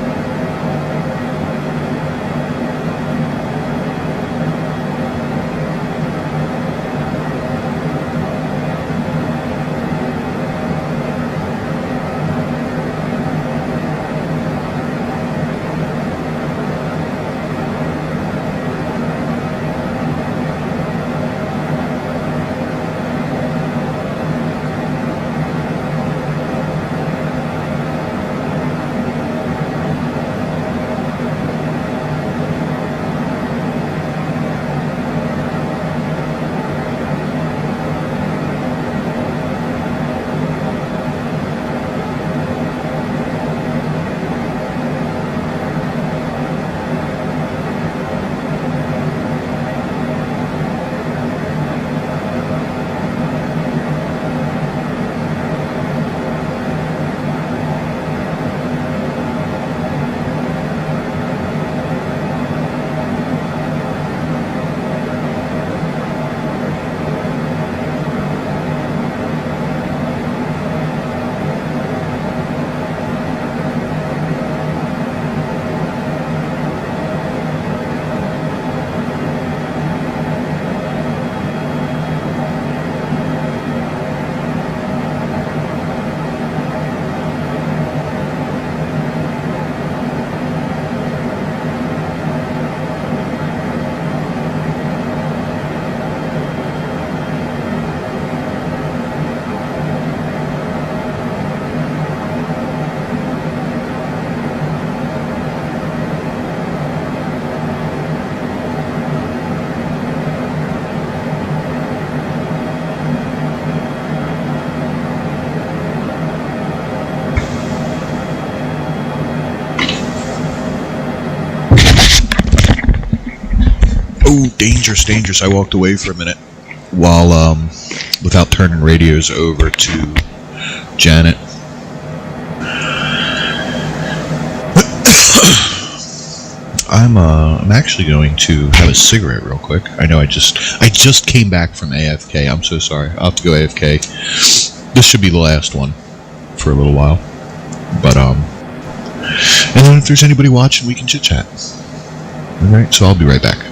Oh, dangerous, dangerous. I walked away for a minute while, without turning radios over to Janet. I'm actually going to have a cigarette real quick. I know I just came back from AFK. I'm so sorry. I'll have to go AFK. This should be the last one for a little while. But, and then if there's anybody watching, we can chit-chat. Alright, so I'll be right back.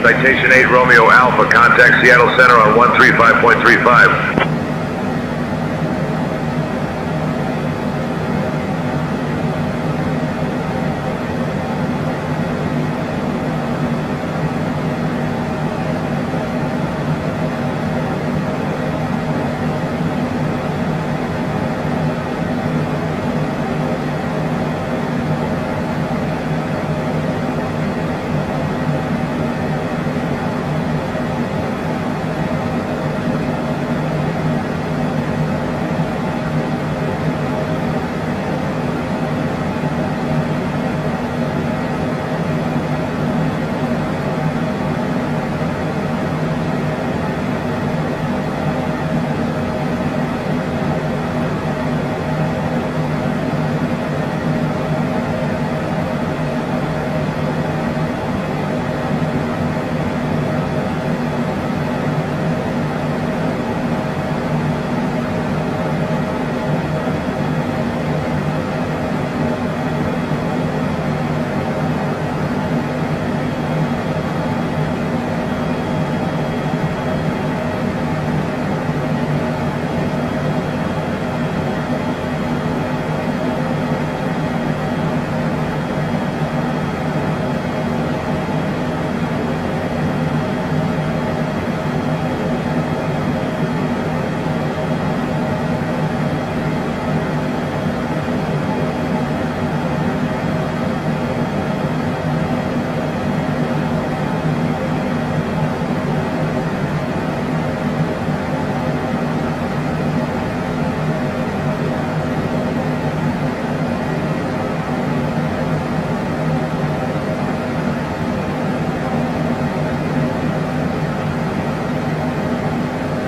Citation 8 Romeo Alpha, contact Seattle Center on 135.35.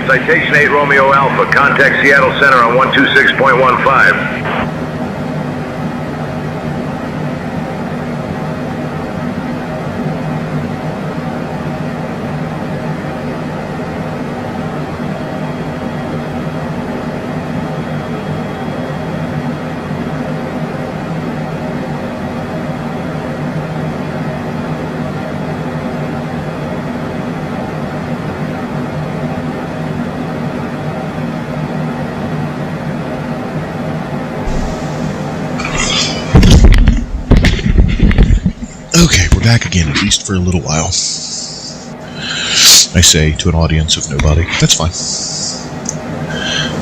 Citation 8 Romeo Alpha, contact Seattle Center on 126.15. Okay, we're back again, at least for a little while. I say to an audience of nobody. That's fine.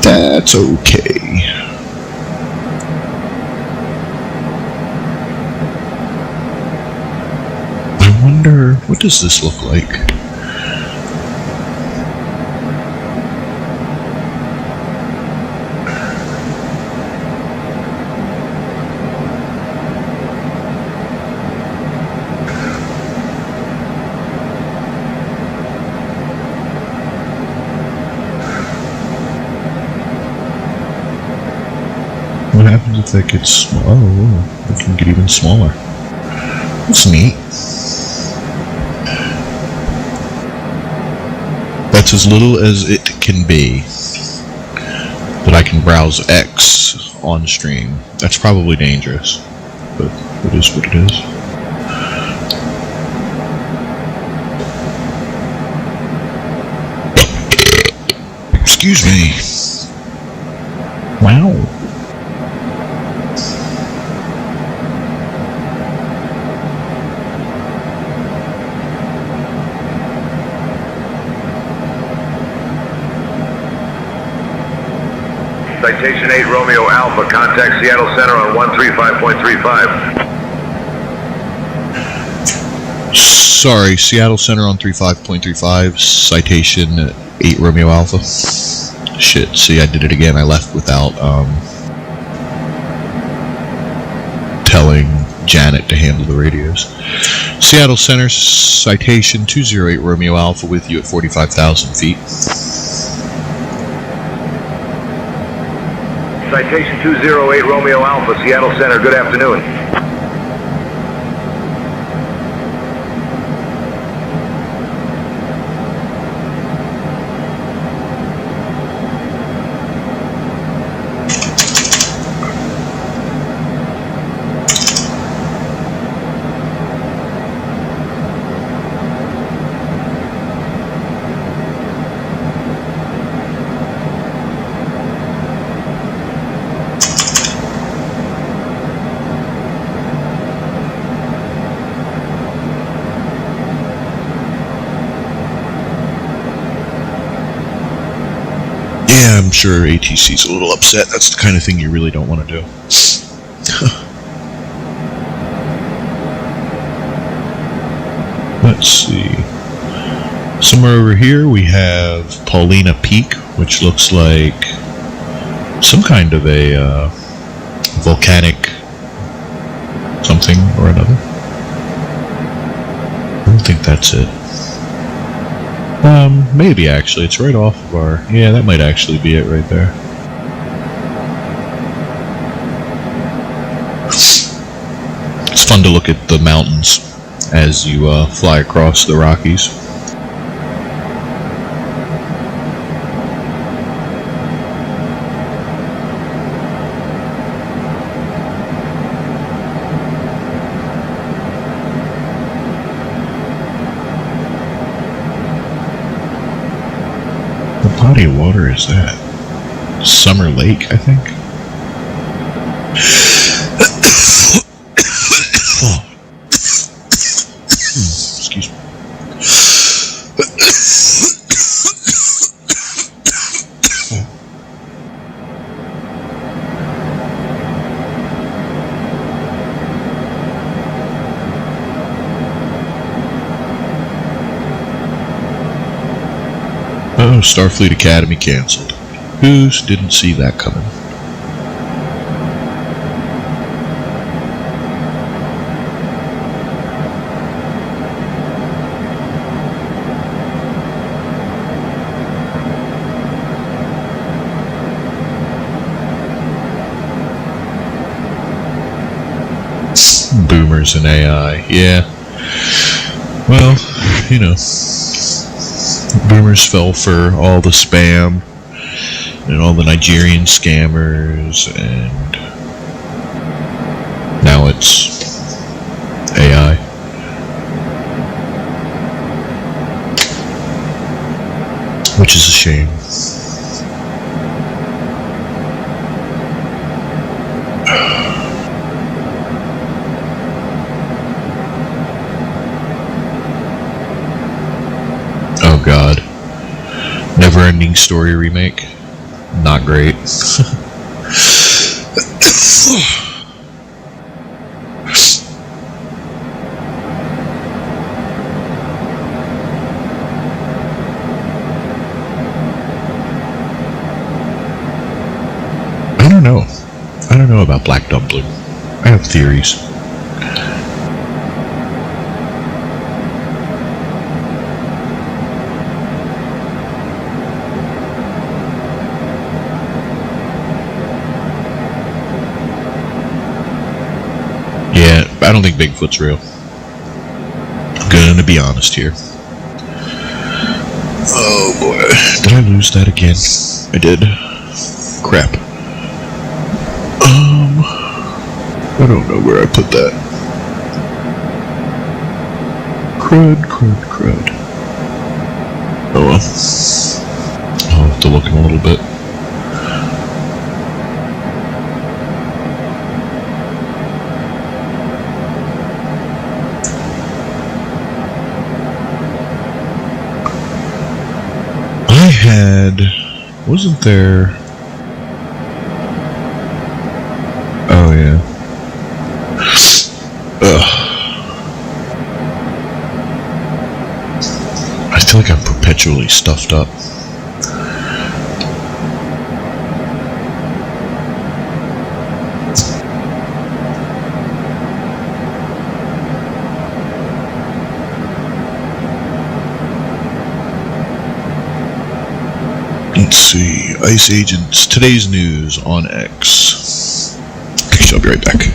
That's okay. I wonder, what does this look like? What happens if that gets small? Oh, it can get even smaller. That's neat. That's as little as it can be. That I can browse X on stream. That's probably dangerous, but it is what it is. Excuse me. Wow. Citation 8 Romeo Alpha, contact Seattle Center on 135.35. Sorry, Seattle Center on 35.35, citation 8 Romeo Alpha. Shit, see, I did it again. I left without telling Janet to handle the radios. Seattle Center, citation 208 Romeo Alpha with you at 45,000 feet. Citation 208 Romeo Alpha, Seattle Center, good afternoon. Yeah, I'm sure ATC's a little upset. That's the kind of thing you really don't want to do. Let's see. Somewhere over here we have Paulina Peak, which looks like some kind of a volcanic something or another. I don't think that's it. Maybe actually. It's right off of our... Yeah, that might actually be it right there. It's fun to look at the mountains as you fly across the Rockies. What body of water is that? Summer Lake, I think? Excuse me. Oh, Starfleet Academy canceled. Who didn't see that coming? Boomers and AI, yeah. Well, you know, boomers fell for all the spam and all the Nigerian scammers, and now it's AI. Which is a shame. Oh god. Never-ending Story remake. Not great. I don't know about Black Dumpling. I have theories. Yeah, I don't think Bigfoot's real. I'm gonna be honest here. Oh boy, did I lose that again? I did. Crap. I don't know where I put that. Crud. Oh well. I'll have to look in a little bit. Wasn't there... Oh yeah. I feel like I'm perpetually stuffed up. Let's see, ICE agents, today's news on X. I'll be right back.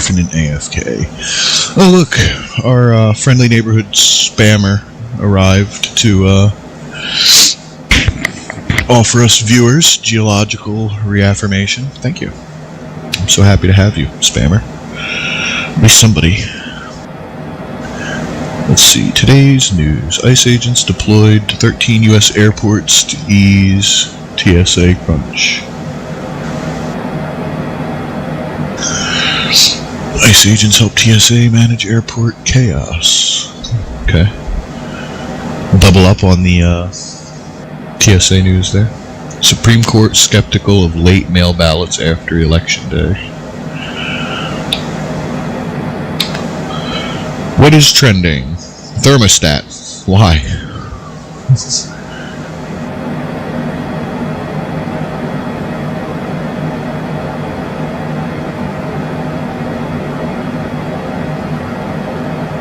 surfing in AFK. Oh look, our friendly neighborhood spammer arrived to offer us viewers geological reaffirmation. Thank you. I'm so happy to have you, spammer. At least somebody. Let's see, today's news. ICE agents deployed to 13 U.S. airports to ease TSA crunch. ICE agents help TSA manage airport chaos. Okay. We'll double up on the TSA news there. Supreme Court skeptical of late mail ballots after Election Day. What is trending? Thermostat. Why?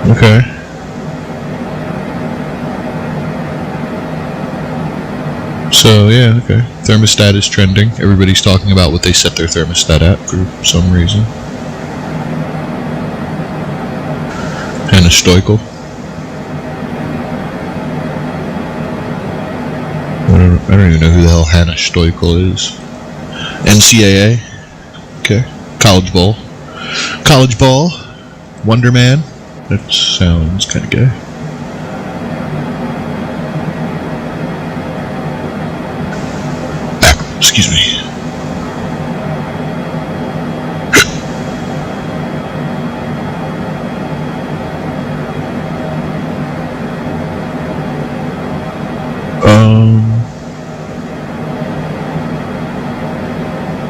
Okay. So, yeah, okay. Thermostat is trending. Everybody's talking about what they set their thermostat at for some reason. Hannah Stoichel. I don't even know who the hell Hannah Stoichel is. NCAA. Okay. College Ball. College Ball. Wonder Man. That sounds kind of gay. Excuse me.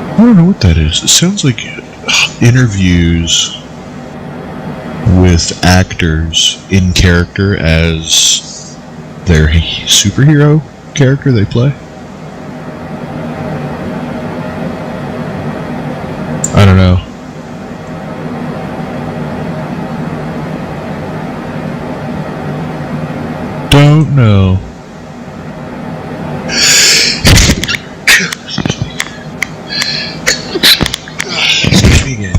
I don't know what that is. It sounds like interviews with actors in character as their superhero character they play. I don't know. Don't know. Excuse me again.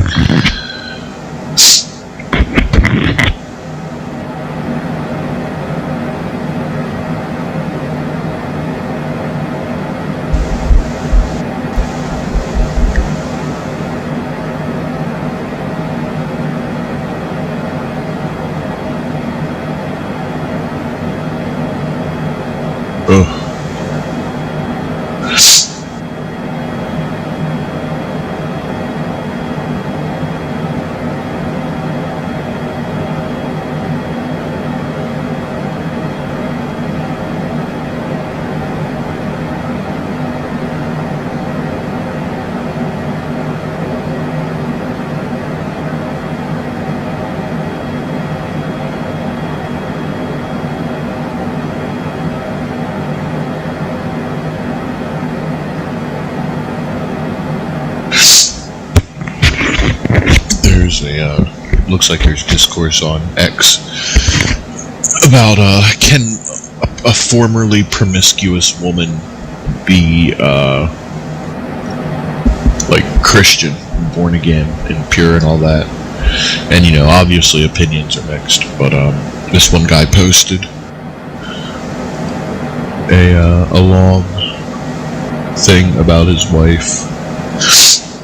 Looks like there's discourse on X about can a formerly promiscuous woman be like Christian, born again and pure and all that. And you know, obviously opinions are mixed, but this one guy posted a long thing about his wife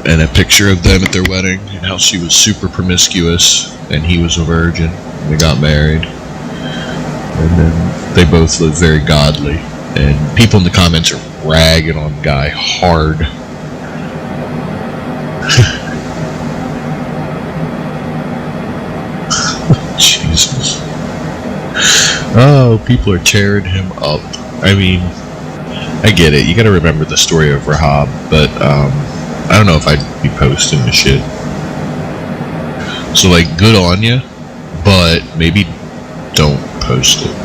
and a picture of them at their wedding and how she was super promiscuous and he was a virgin and they got married, and then they both lived very godly, and people in the comments are ragging on the guy hard. Jesus. Oh, people are tearing him up. I mean, I get it, you gotta remember the story of Rahab, but I don't know if I'd be posting the shit. So, like, good on you, but maybe don't post it.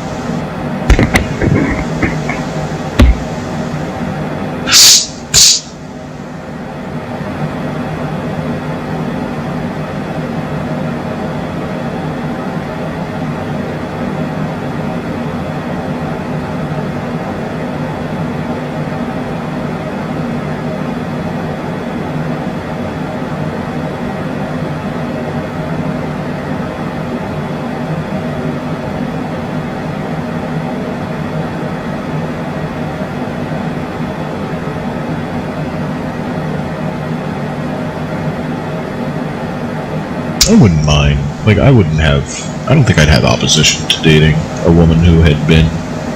I wouldn't mind. Like, I don't think I'd have opposition to dating a woman who had been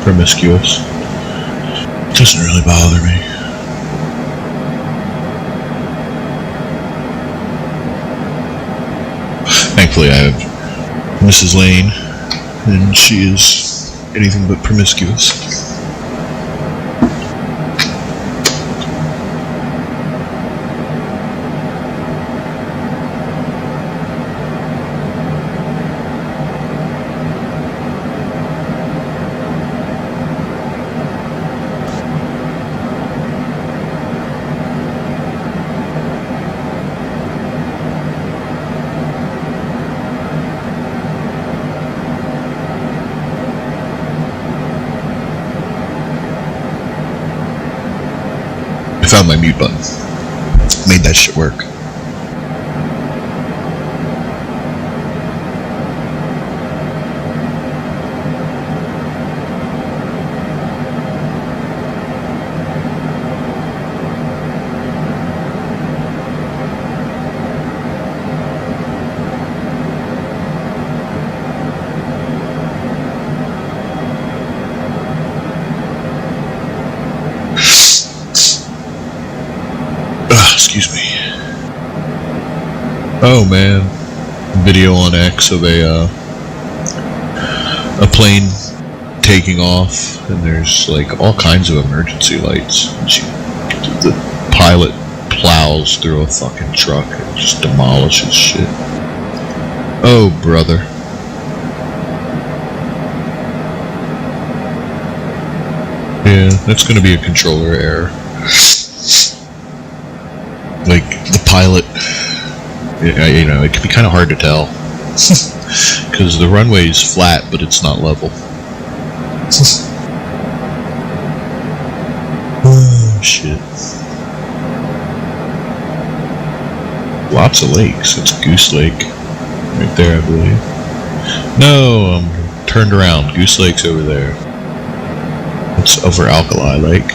promiscuous. It doesn't really bother me. Thankfully, I have Mrs. Lane, and she is anything but promiscuous. I found my mute button. Made that shit work. Excuse me. Oh man, video on X of a plane taking off, and there's like all kinds of emergency lights. The pilot plows through a fucking truck and just demolishes shit. Oh brother. Yeah, that's gonna be a controller error. Like, the pilot, it can be kind of hard to tell. Because the runway is flat, but it's not level. Oh, shit. Lots of lakes. It's Goose Lake. Right there, I believe. No, I'm turned around. Goose Lake's over there. It's over Alkali Lake.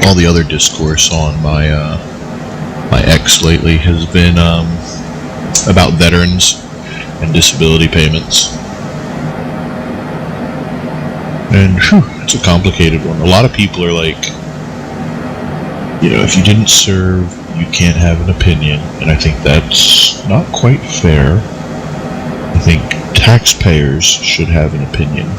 All the other discourse on my X lately has been about veterans and disability payments, and it's a complicated one. A lot of people are like, if you didn't serve, you can't have an opinion, and I think that's not quite fair. I think taxpayers should have an opinion.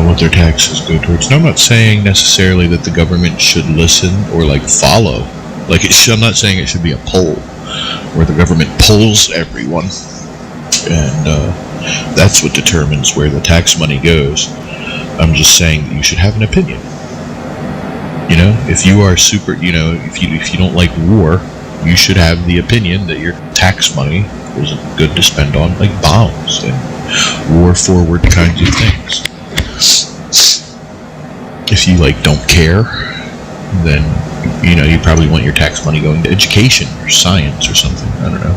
What their taxes go towards. Now, I'm not saying necessarily that the government should listen or follow. I'm not saying it should be a poll where the government polls everyone, and that's what determines where the tax money goes. I'm just saying that you should have an opinion. If you are if you don't like war, you should have the opinion that your tax money isn't good to spend on bombs and war-forward kinds of things. If you don't care, then you probably want your tax money going to education or science or something. I don't know.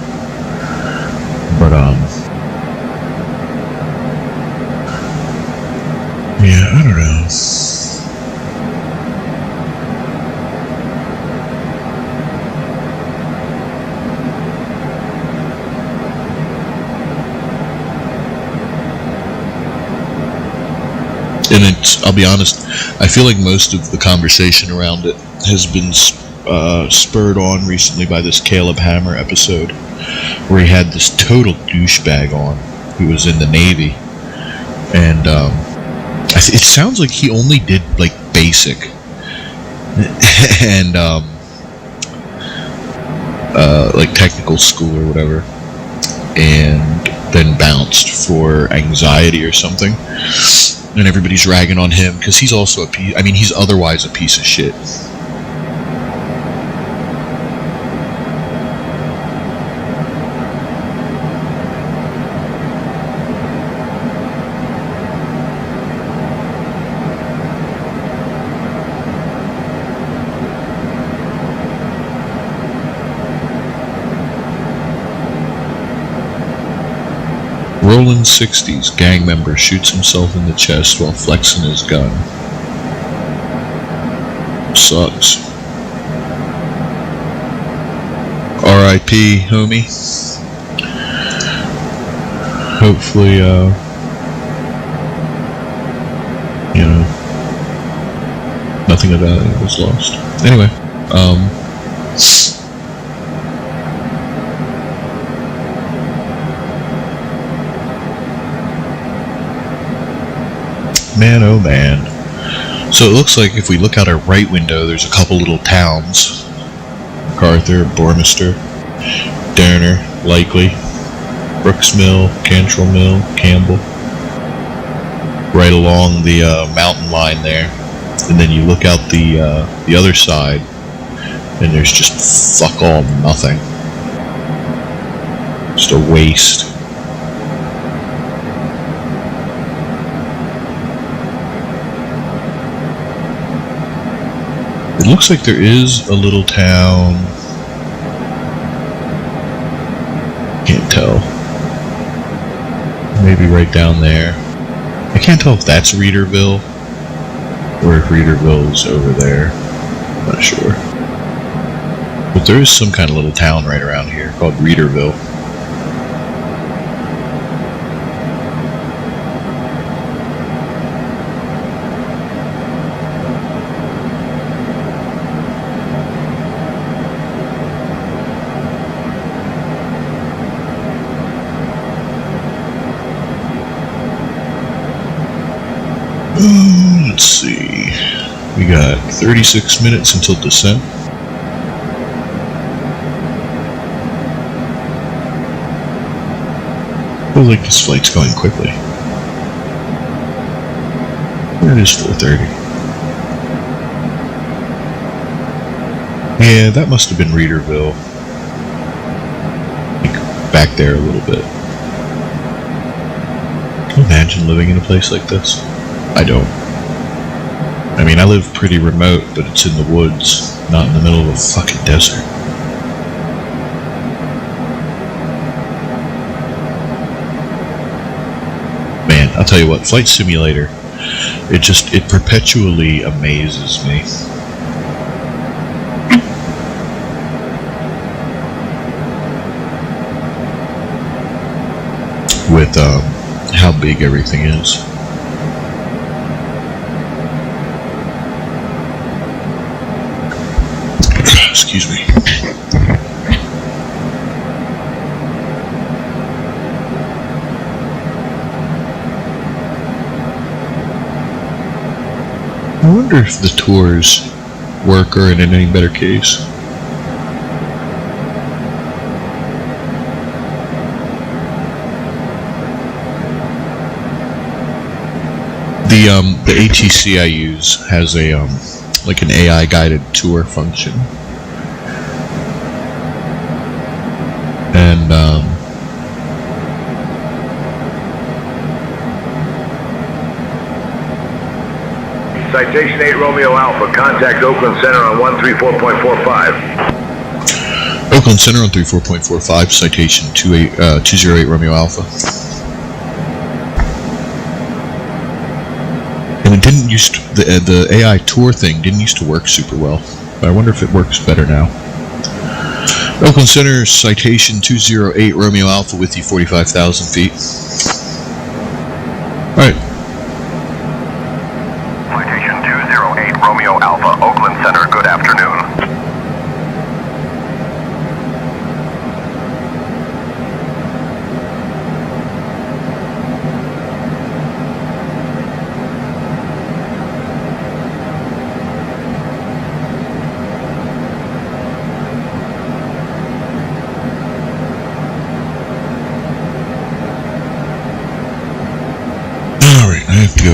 But yeah, I don't know. and I'll be honest, I feel like most of the conversation around it has been spurred on recently by this Caleb Hammer episode, where he had this total douchebag on who was in the Navy, and it sounds like he only did like basic and like technical school or whatever, and then bounced for anxiety or something, and everybody's ragging on him because he's also he's otherwise a piece of shit. Rolling 60s, gang member shoots himself in the chest while flexing his gun. Sucks. R.I.P. homie. Hopefully, nothing of value was lost. Anyway, man, oh man. So it looks like if we look out our right window, there's a couple little towns. MacArthur, Bournemouth, Derner, Likely, Brooks Mill, Cantrell Mill, Campbell. Right along the mountain line there. And then you look out the other side, and there's just fuck all nothing. Just a waste. It looks like there is a little town. Can't tell. Maybe right down there. I can't tell if that's Readerville or if Readerville is over there. I'm not sure. But there is some kind of little town right around here called Readerville. Let's see. We got 36 minutes until descent. Feels like this flight's going quickly. It is 4:30. Yeah, that must have been Readerville. Back there a little bit. Can you imagine living in a place like this? I don't. I mean, I live pretty remote, but it's in the woods, not in the middle of a fucking desert. Man, I'll tell you what, Flight Simulator, it perpetually amazes me. With, how big everything is. Excuse me. I wonder if the tours work or in any better case. The ATC I use has a like an AI guided tour function. And Citation 8 Romeo Alpha, contact Oakland Center on 134.45. Oakland Center on 34.45, citation 208 Romeo Alpha. And it didn't used to, the AI tour thing didn't used to work super well, but I wonder if it works better now. Oakland Center, citation 208 Romeo Alpha with you 45,000 feet. Alright.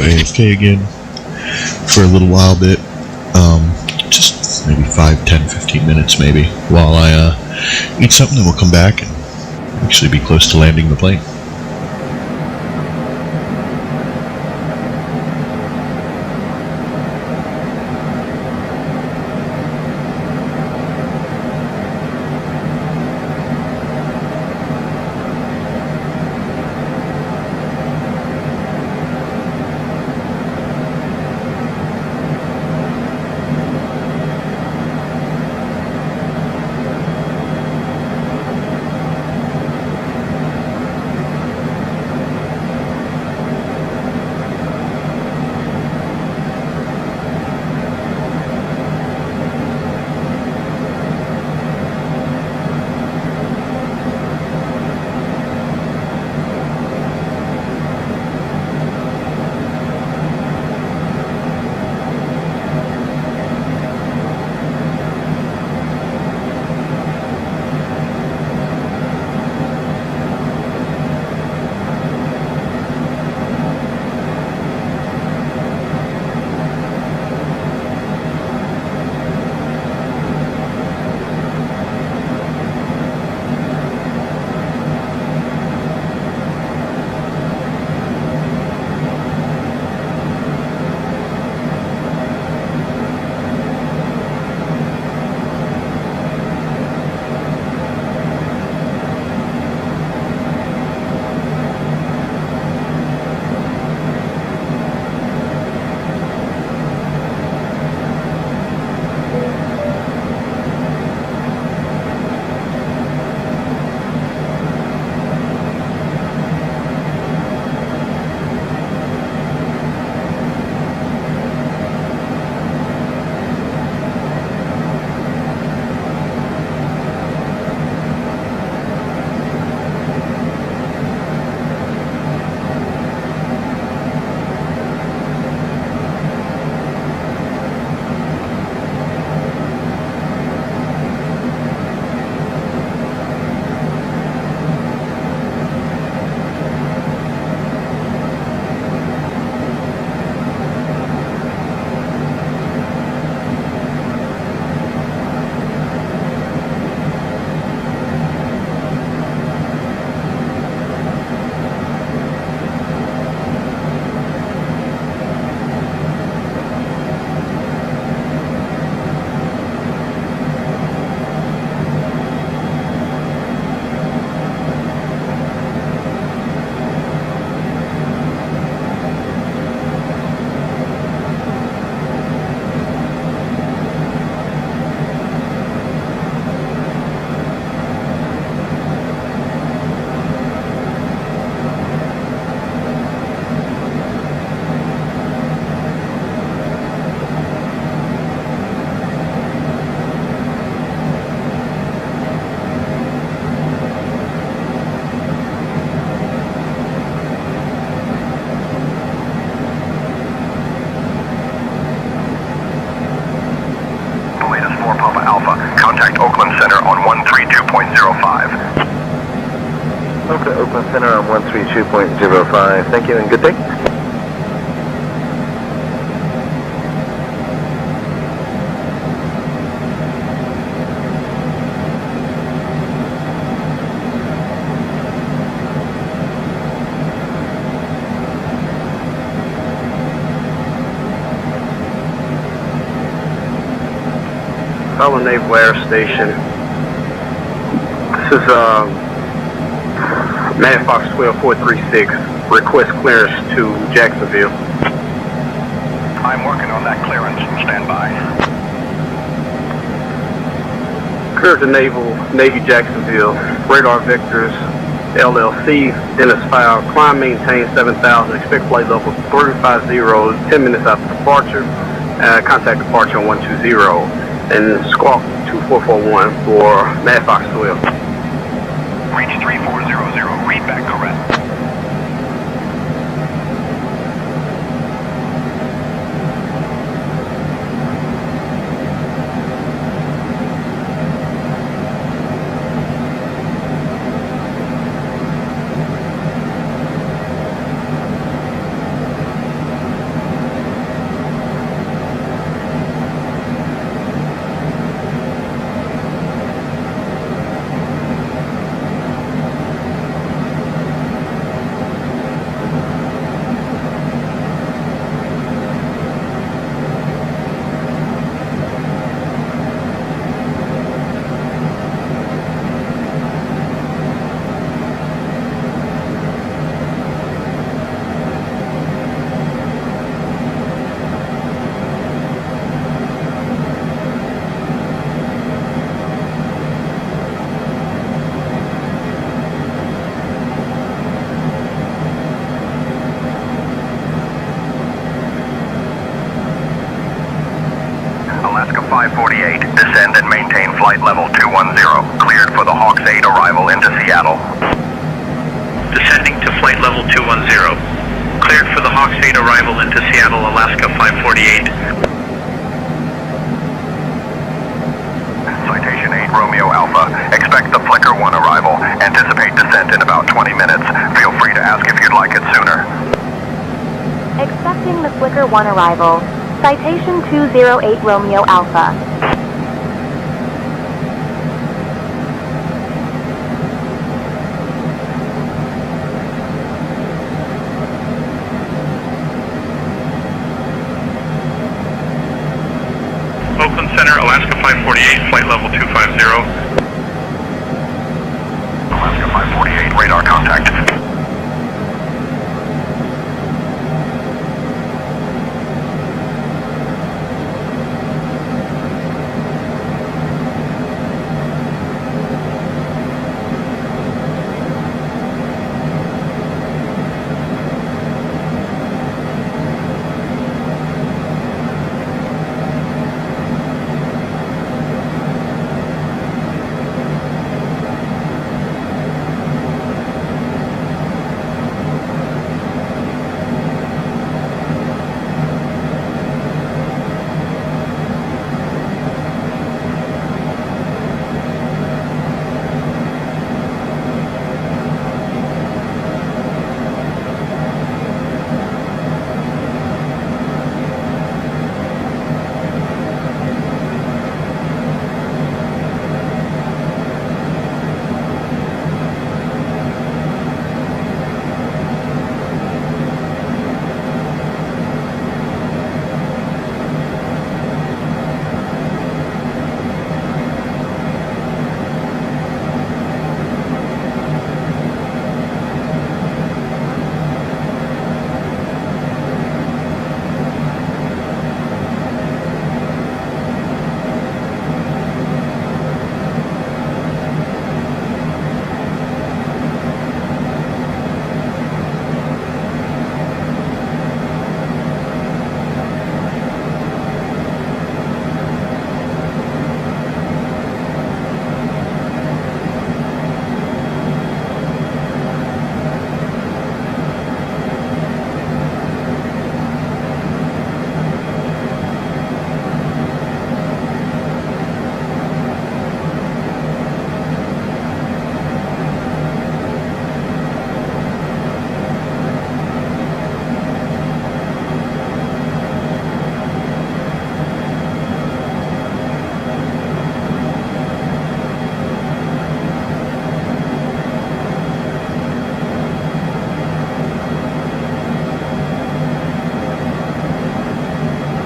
AFK again for a little while bit. Just maybe 5, 10, 15 minutes maybe, while I eat something, and we'll come back and actually be close to landing the plane. Center on 132.05. Thank you and good day. Fellow Naval Air Station. This is Man Fox 12436. Request clearance to Jacksonville. I'm working on that clearance. Stand by. Clear to Navy Jacksonville. Radar Vectors LLC. Dennis File. Climb maintain 7000. Expect flight level 350. 10 minutes after departure. Contact departure on 120. And squawk 2441 for Mad Fox 12. Reach 3400, read back correct. cleared for the Hawks 8 arrival into Seattle. Descending to flight level 210. Cleared for the Hawks 8 arrival into Seattle, Alaska 548. Citation 8 Romeo Alpha. Expect the Flicker 1 arrival. Anticipate descent in about 20 minutes. Feel free to ask if you'd like it sooner. Expecting the Flicker 1 arrival. Citation 208 Romeo Alpha. Oakland Center, Alaska 548, flight level 250. Alaska 548, radar contact.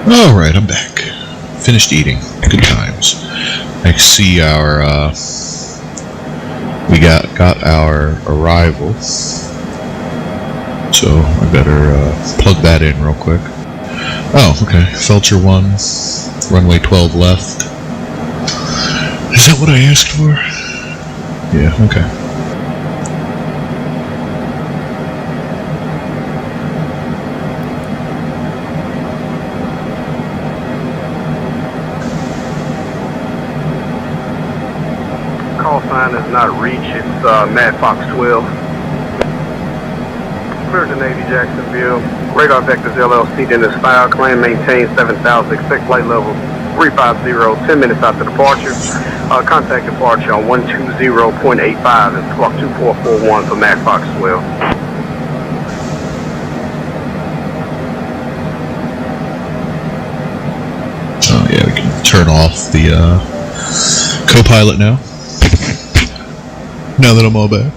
Alright, I'm back. Finished eating. Good times. I see our, we got our arrival. So, I better, plug that in real quick. Oh, okay. Felcher 1, runway 12 left. Is that what I asked for? Yeah, okay. Call sign is not reach. It's Mad Fox 12. Clear to Navy Jacksonville. Radar Vectors LLC, Dennis File. Claim maintain 7,000. Expect flight level 350. 10 minutes after departure. Contact departure on 120.85. It's clock 2441 for Mad Fox 12. Oh yeah, we can turn off the co-pilot now. Now that I'm all back.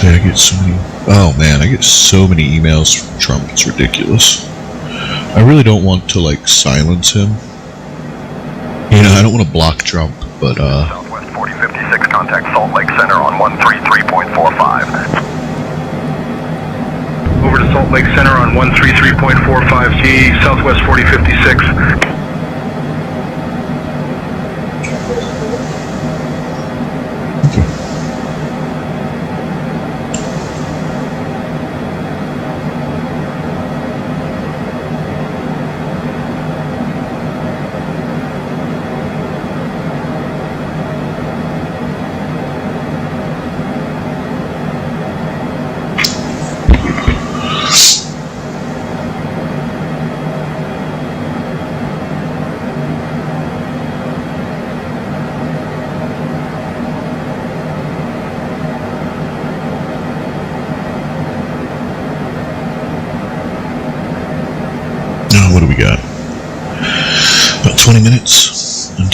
I get so many. Oh man, I get so many emails from Trump. It's ridiculous. I really don't want to like silence him. You know, I don't want to block Trump, but Southwest 4056, contact Salt Lake Center on 133.45. Over to Salt Lake Center on 133.45G, Southwest 4056.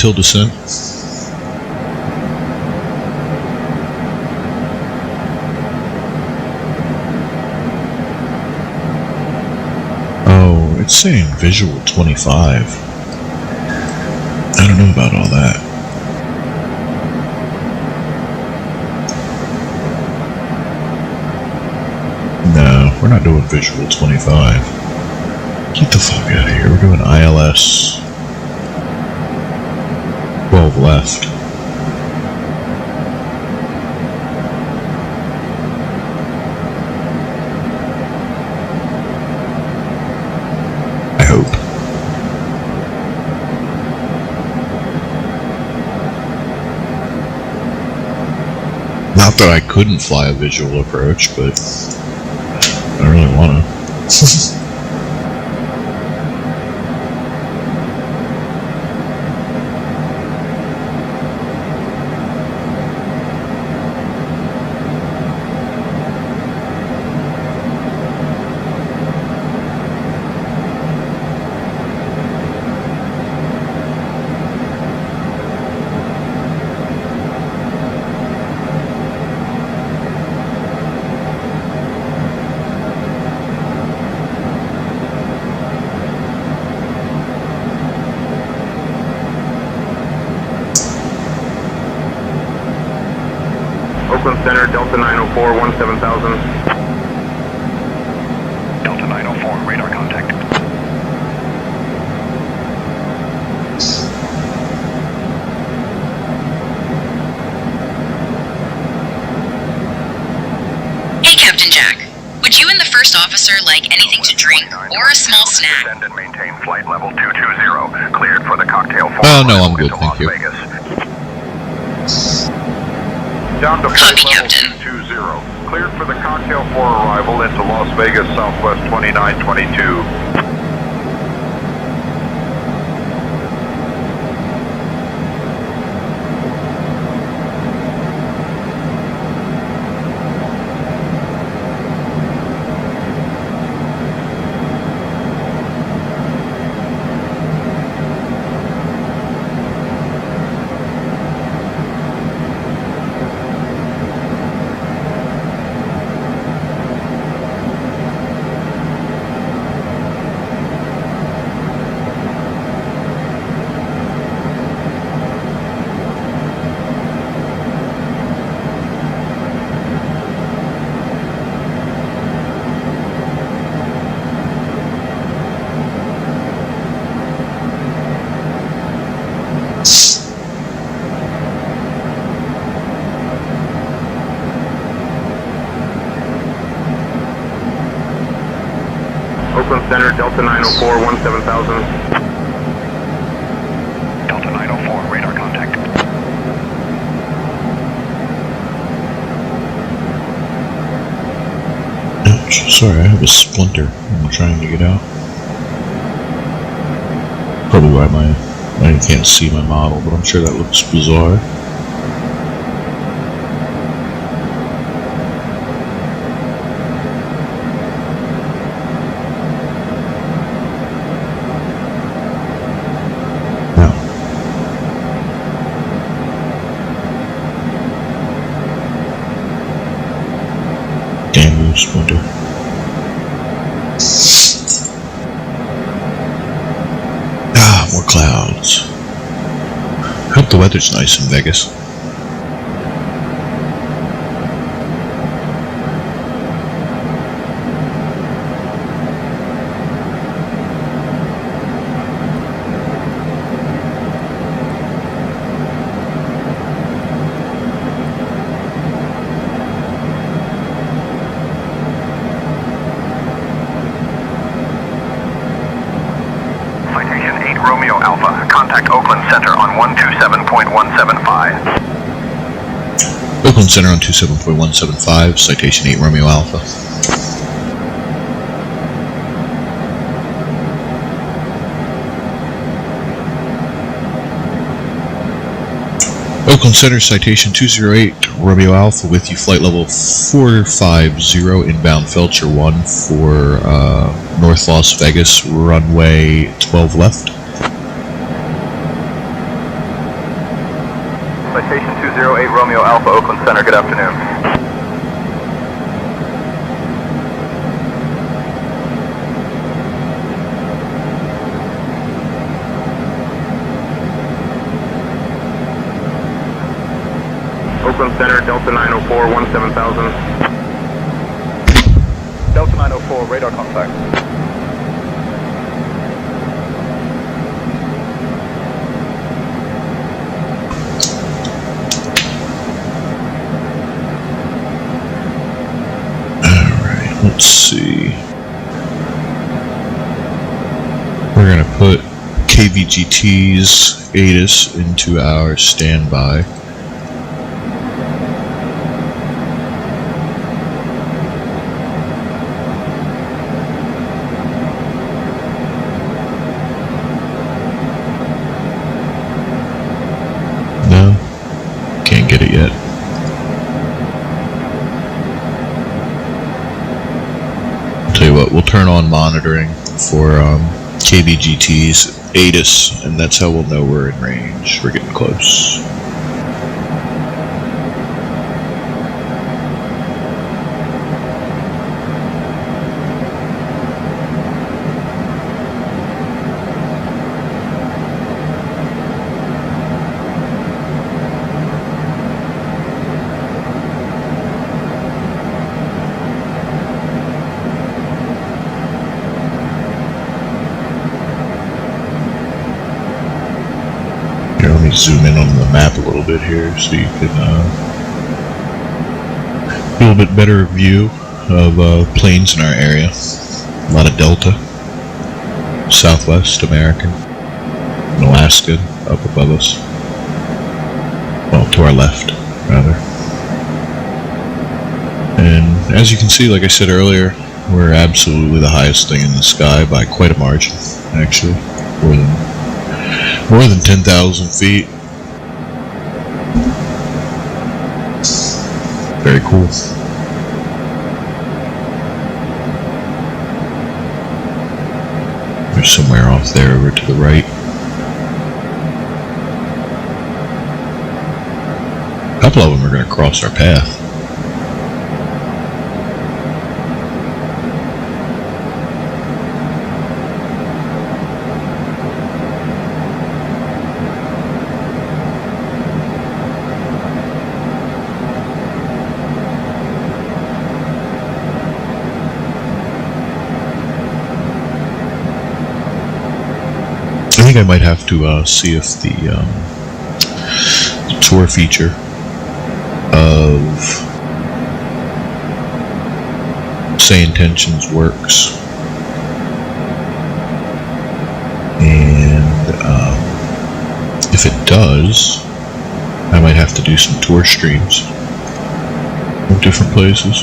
until descent. Oh, it's saying visual 25. I don't know about all that. No, we're not doing visual 25. Get the fuck out of here. We're doing ILS 12 left. I hope. Not that I couldn't fly a visual approach, but I don't really want to. Oakland Center, Delta 904, 17,000. Delta 904, radar contact. Hey, Captain Jack. Would you and the first officer like anything to drink or a small snack? Descend and maintain flight level 220. Cleared for the cocktail form. Oh, no, I'm good, thank you. Down to Copy, flight level Captain. 220. Cleared for the cocktail 4 arrival into Las Vegas, Southwest 2922. Oakland Center, Delta 904, 17,000. Delta 904, radar contact. Ouch, sorry, I have a splinter. I'm trying to get out. Probably why I can't see my model, but I'm sure that looks bizarre. Splinter. Ah, more clouds. Hope the weather's nice in Vegas. Romeo Alpha, contact Oakland Center on 127.175. Oakland Center on 27.175, citation 8 Romeo Alpha. Oakland Center, citation 208 Romeo Alpha with you, flight level 450, inbound Felcher 1 for North Las Vegas, runway 12 left. Citation 208 Romeo Alpha, Oakland Center, good afternoon. Oakland Center, Delta 904, 17,000. Delta 904, radar contact. Let's see. We're going to put KVGT's ATIS into our standby. No, can't get it yet. Tell you what, we'll turn on monitoring for KVGT's ATIS, and that's how we'll know we're in range. We're getting close. Let me zoom in on the map a little bit here so you can get a little bit better view of planes in our area. A lot of Delta, Southwest American, and Alaska up above us. Well, to our left, rather. And as you can see, like I said earlier, we're absolutely the highest thing in the sky by quite a margin, actually. More than 10,000 feet. Very cool. There's somewhere off there over to the right. A couple of them are going to cross our path. I think I might have to see if the tour feature of Say Intentions works, and if it does, I might have to do some tour streams of different places.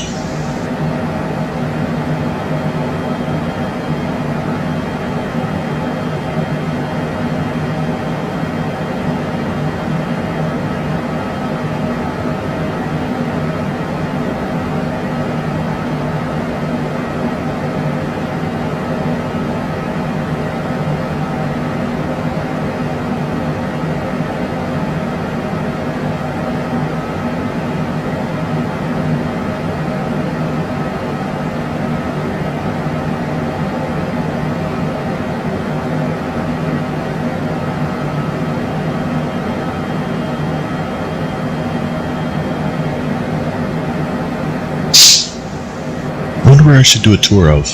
I wonder where I should do a tour of.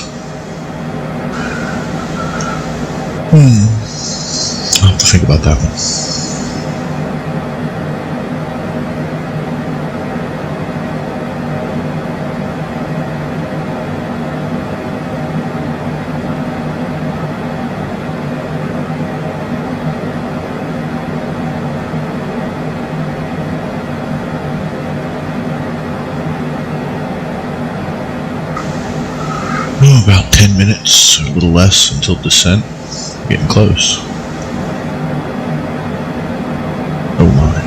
I'll have to think about that one. About 10 minutes, or a little less, until descent. Getting close. Oh my.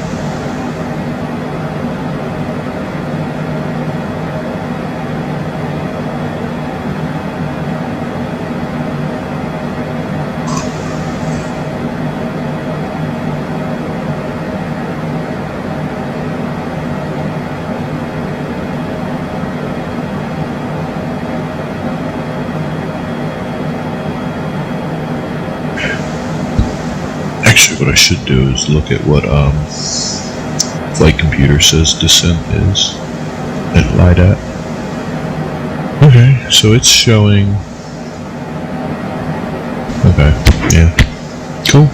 Actually, what I should do is look at what flight computer says descent is at LIDAT. Okay, so it's showing. Okay, yeah, cool.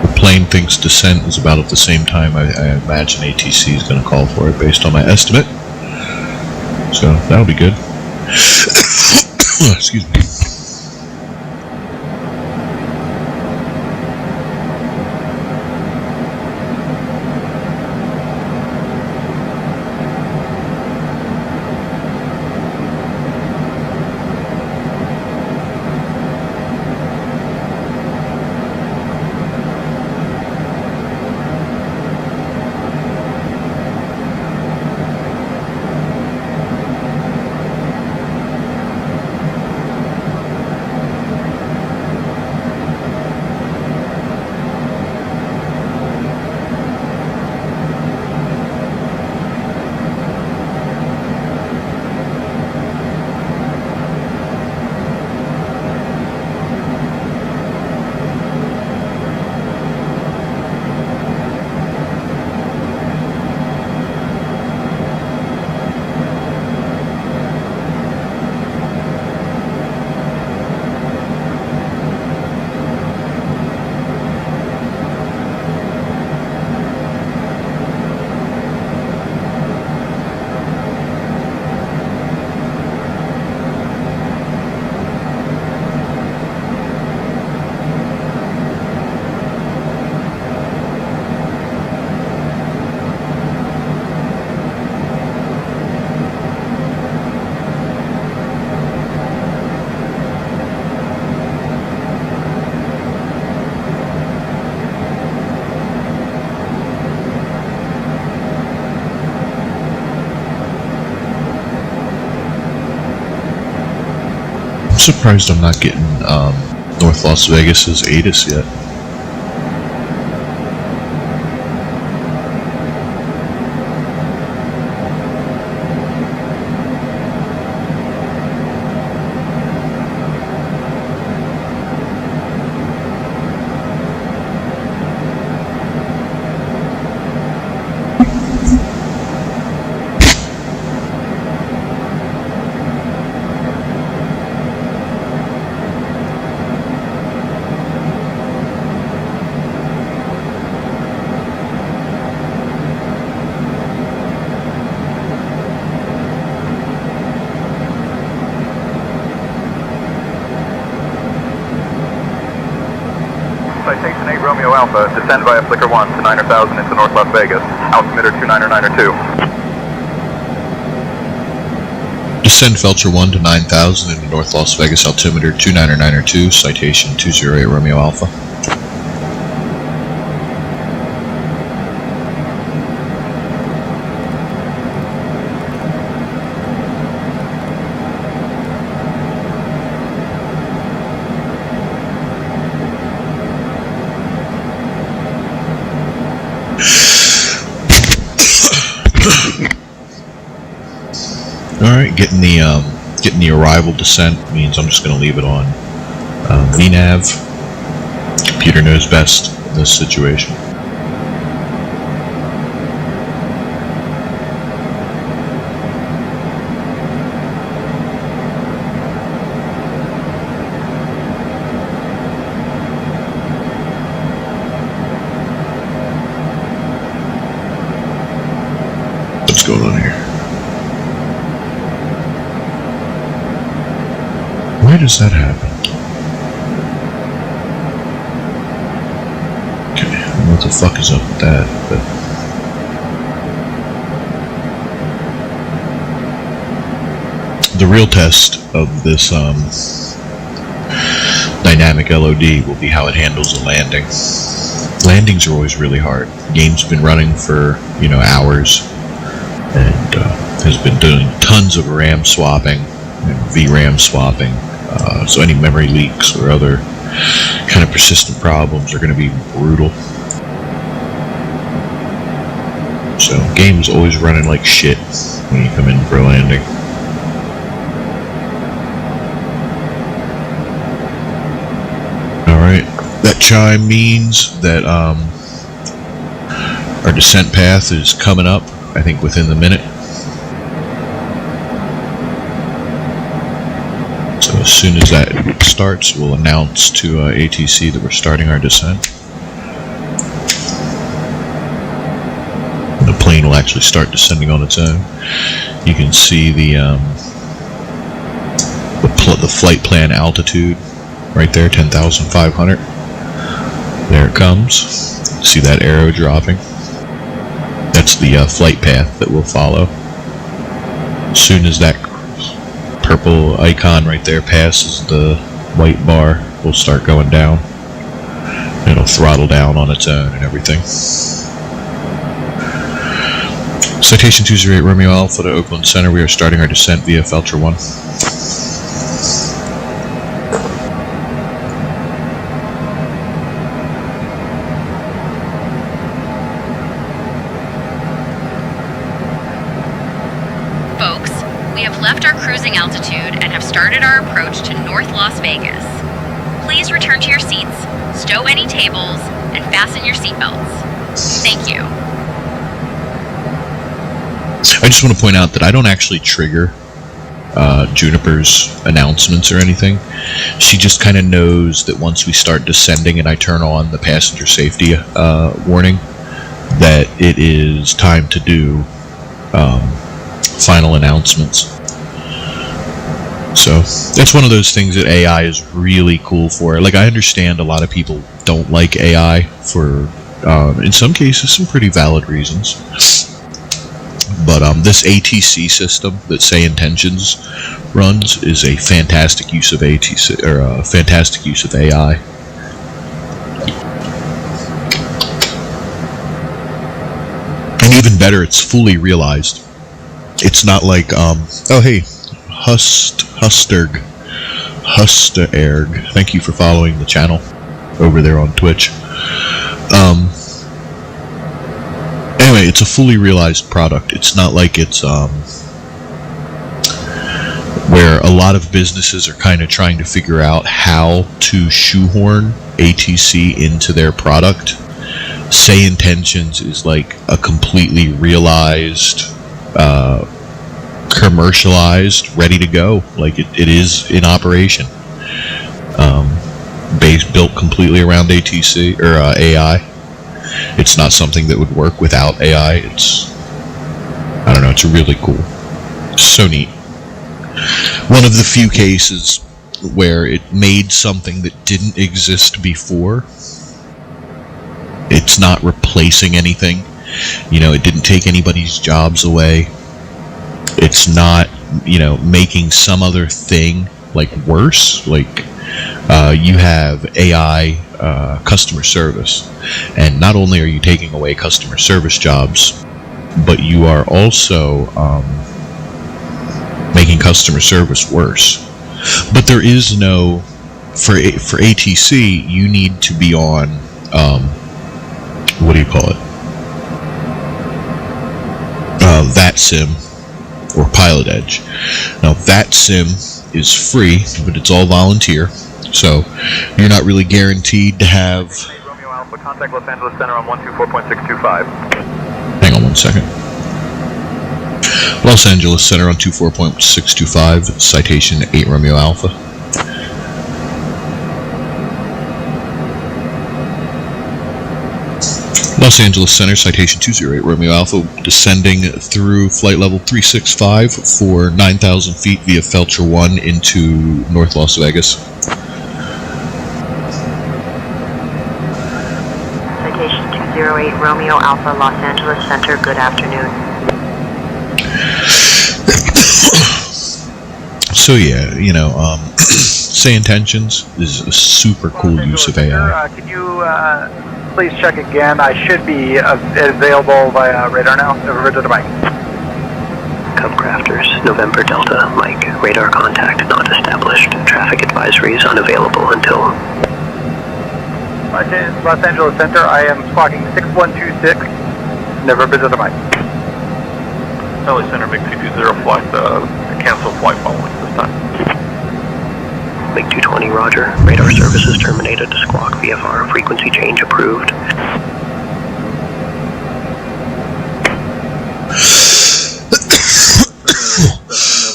The plane thinks descent is about at the same time I imagine ATC is going to call for it based on my estimate. So that'll be good. Excuse me. I'm surprised I'm not getting North Las Vegas's ATIS yet. Citation 8 Romeo Alpha, descend via Flickr 1 to 9,000 into North Las Vegas, altimeter 29902. Descend Felcher 1 to 9,000 into North Las Vegas, altimeter 29902, citation 208 Romeo Alpha. Alright, getting the arrival descent means I'm just going to leave it on VNAV. Computer knows best in this situation. What's going on here? Why does that happen? Okay, I don't know what the fuck is up with that, but... The real test of this dynamic LOD will be how it handles a landing. Landings are always really hard. The game's been running for, hours, and has been doing tons of RAM swapping and VRAM swapping. So any memory leaks or other kind of persistent problems are going to be brutal. So game's always running like shit when you come in for a landing. That chime means that our descent path is coming up, I think within the minute. So as soon as that starts, we'll announce to ATC that we're starting our descent. The plane will actually start descending on its own. You can see the flight plan altitude right there, 10,500. There it comes. See that arrow dropping? That's the flight path that we'll follow. As soon as that purple icon right there passes the white bar, we'll start going down. It'll throttle down on its own and everything. Citation 208 Romeo Alpha to Oakland Center. We are starting our descent via Felcher 1. Folks, we have left our cruising altitude and have started our approach to North Las Vegas. Please return to your seats, stow any tables, and fasten your seatbelts. Thank you. I just want to point out that I don't actually trigger Juniper's announcements or anything. She just kind of knows that once we start descending and I turn on the passenger safety warning, that it is time to do final announcements. So that's one of those things that AI is really cool for. Like, I understand a lot of people don't like AI for, in some cases, some pretty valid reasons. But this ATC system that Say Intentions runs is a fantastic use of ATC, or a fantastic use of AI. And even better, it's fully realized. It's not like, oh hey, Husterg, thank you for following the channel over there on Twitch. Anyway, it's a fully realized product. It's not like it's where a lot of businesses are kind of trying to figure out how to shoehorn ATC into their product. Say Intentions is like a completely realized, commercialized, ready to go. Like it is in operation. Built completely around ATC or AI. It's not something that would work without AI. It's, I don't know, it's really cool. So neat. One of the few cases where it made something that didn't exist before. It's not replacing anything. You know, it didn't take anybody's jobs away. It's not, you know, making some other thing like worse. Like you have AI customer service, and not only are you taking away customer service jobs, but you are also making customer service worse. But there is no, for ATC, you need to be on what do you call it? VATSIM or Pilot Edge. Now VATSIM is free, but it's all volunteer, so you're not really guaranteed to have. Romeo Alpha, contact Los Angeles Center on 124.625. Hang on one second. Los Angeles Center on 24.625, citation 8 Romeo Alpha. Los Angeles Center, citation 208 Romeo Alpha, descending through flight level 365 for 9,000 feet via Felcher 1 into North Las Vegas. Citation 208 Romeo Alpha, Los Angeles Center, good afternoon. So yeah, you know, Say Intentions is a super cool use of AI. Can you please check again? I should be available via radar now. Over to the mic. Cubcrafters, November Delta, Mike. Radar contact not established. Traffic advisories unavailable until... Los Angeles Center, I am squawking 6126. November to the mic. LA Center, Vic 220 flight, cancel flight following this time. Make 220, roger. Radar services terminated. Squawk VFR. Frequency change approved.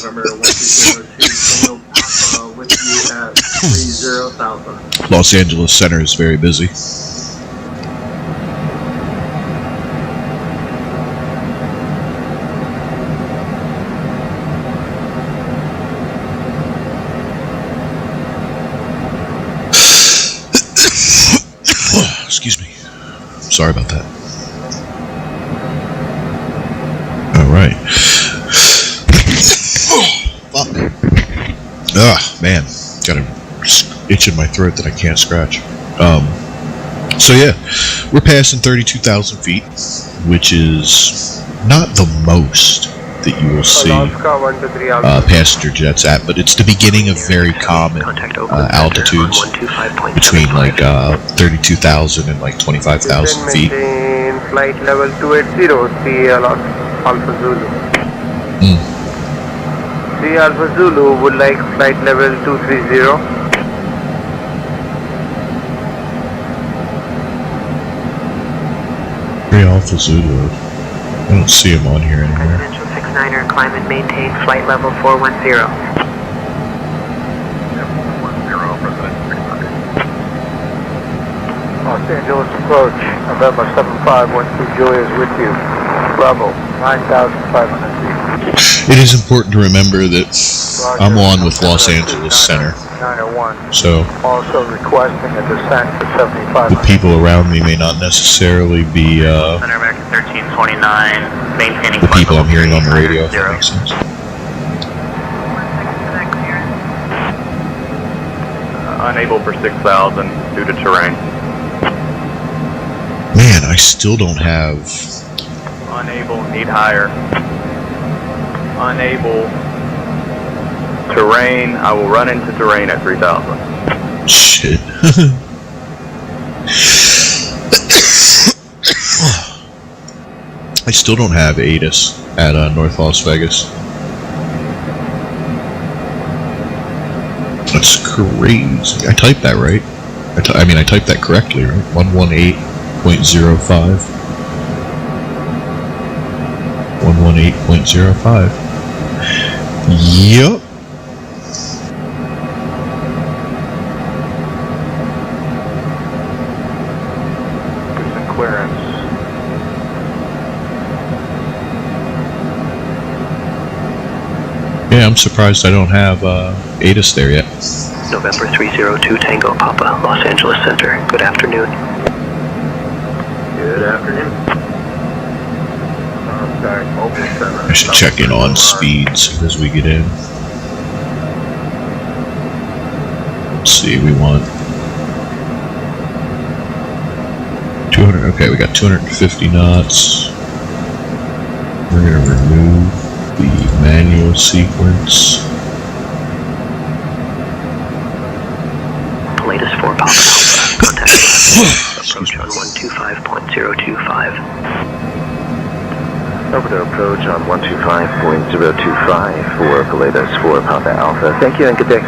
November 1202, with you at 30,000. Los Angeles Center is very busy. Excuse me. Sorry about that. All right. Fuck. Man, got an itch in my throat that I can't scratch. So yeah, we're passing 32,000 feet, which is not the most that you will see passenger jets at, but it's the beginning of very common altitudes between like 32,000 and like 25,000 feet. Flight level 280, CL Alpha Zulu. CL Alpha Zulu would like flight level 230. Alpha Zulu. I don't see him on here anymore. Residential 69er, climb and maintain flight level 410. Los Angeles approach, November 7512 Julia is with you. Bravo, 9,500 feet. It is important to remember that I'm on with Los Angeles Center. 901. So Also requesting a descent to 75. the people around me may not necessarily be Center American 1329, maintaining the people I'm hearing on the radio, if that makes sense. Unable for 6,000 due to terrain. Man, I still don't have... Unable, need higher. Unable. Terrain, I will run into terrain at 3,000. Shit. I still don't have ATIS at North Las Vegas. That's crazy. I typed that right. I mean, I typed that correctly, right? 118.05. 118.05. Yup. Clearance. Yeah, I'm surprised I don't have ATIS there yet. November 302 Tango Papa, Los Angeles Center. Good afternoon. Good afternoon. I should check in on speeds as we get in. Let's see, we want 200. Okay, we got 250 knots. We're gonna remove the manual sequence. Latest 4 Papa Alpha. Contact approach on 125.025. Over to approach on 125.025 for Paletas 4 Papa Alpha. Thank you and good day.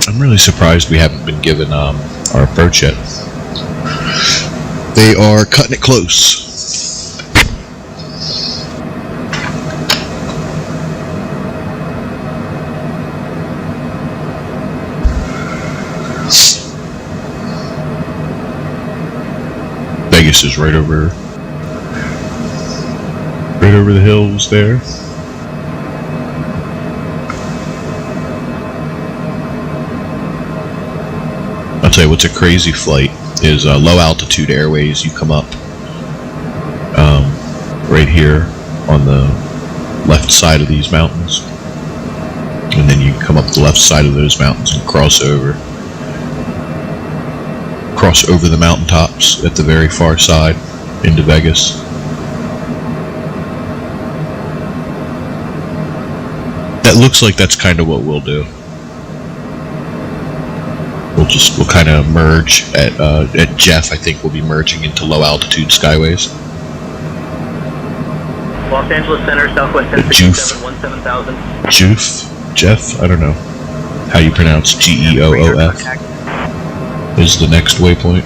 I'm really surprised we haven't been given our approach yet. They are cutting it close. Vegas is right over the hills there. I'll tell you what's a crazy flight is low altitude airways. You come up right here on the left side of these mountains, and then you come up the left side of those mountains and cross over the mountaintops at the very far side into Vegas. looks like that's kind of what we'll do. We'll kind of merge at Jeff. I think we'll be merging into low altitude skyways. Los Angeles Center, Southwest 1067, 17,000. Jeff? I don't know how you pronounce GEOOF. Is the next waypoint.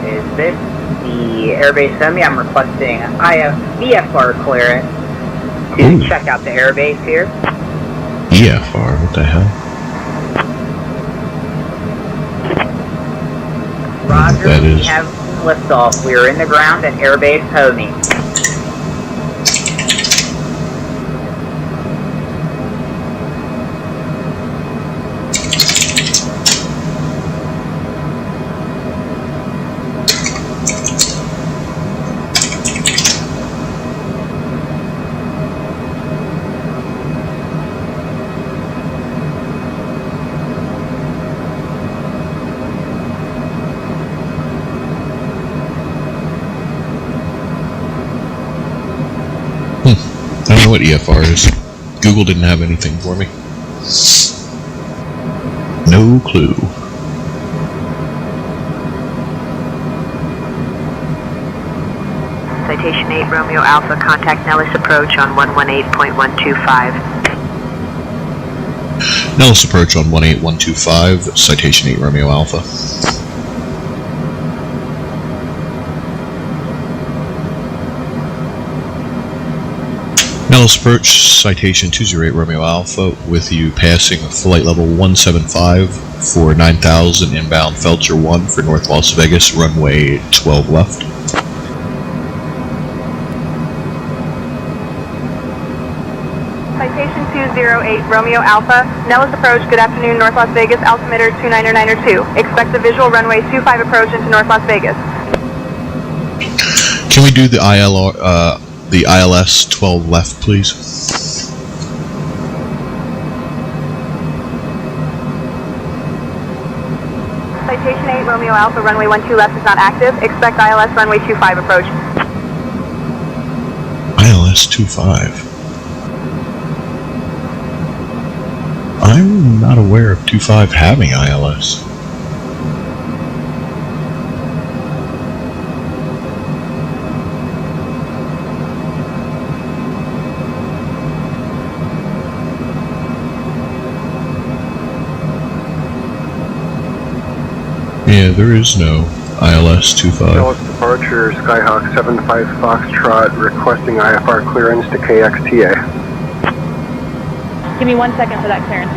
Is this the airbase semi? I'm requesting VFR clearance to check out the airbase here. EFR? What the hell? Roger, that we is. have liftoff. We are in the ground at airbase Homey. I don't know what EFR is. Google didn't have anything for me. No clue. Citation 8 Romeo Alpha, contact Nellis approach on 118.125. Nellis approach on 18125, citation 8 Romeo Alpha. Nellis approach, citation 208 Romeo Alpha, with you passing flight level 175 for 9,000 inbound Felcher 1 for North Las Vegas, runway 12 left. Citation 208 Romeo Alpha, Nellis approach, good afternoon, North Las Vegas, altimeter 299er2. Expect a visual runway 25 approach into North Las Vegas. Can we do the ILS 12 left, please? Citation 8 Romeo Alpha, runway 12 left is not active. Expect ILS runway 25 approach. ILS 25. I'm not aware of 25 having ILS. Yeah, there is no ILS 25. Dallas departure, Skyhawk 75 Foxtrot, requesting IFR clearance to KXTA. Give me 1 second for that clearance.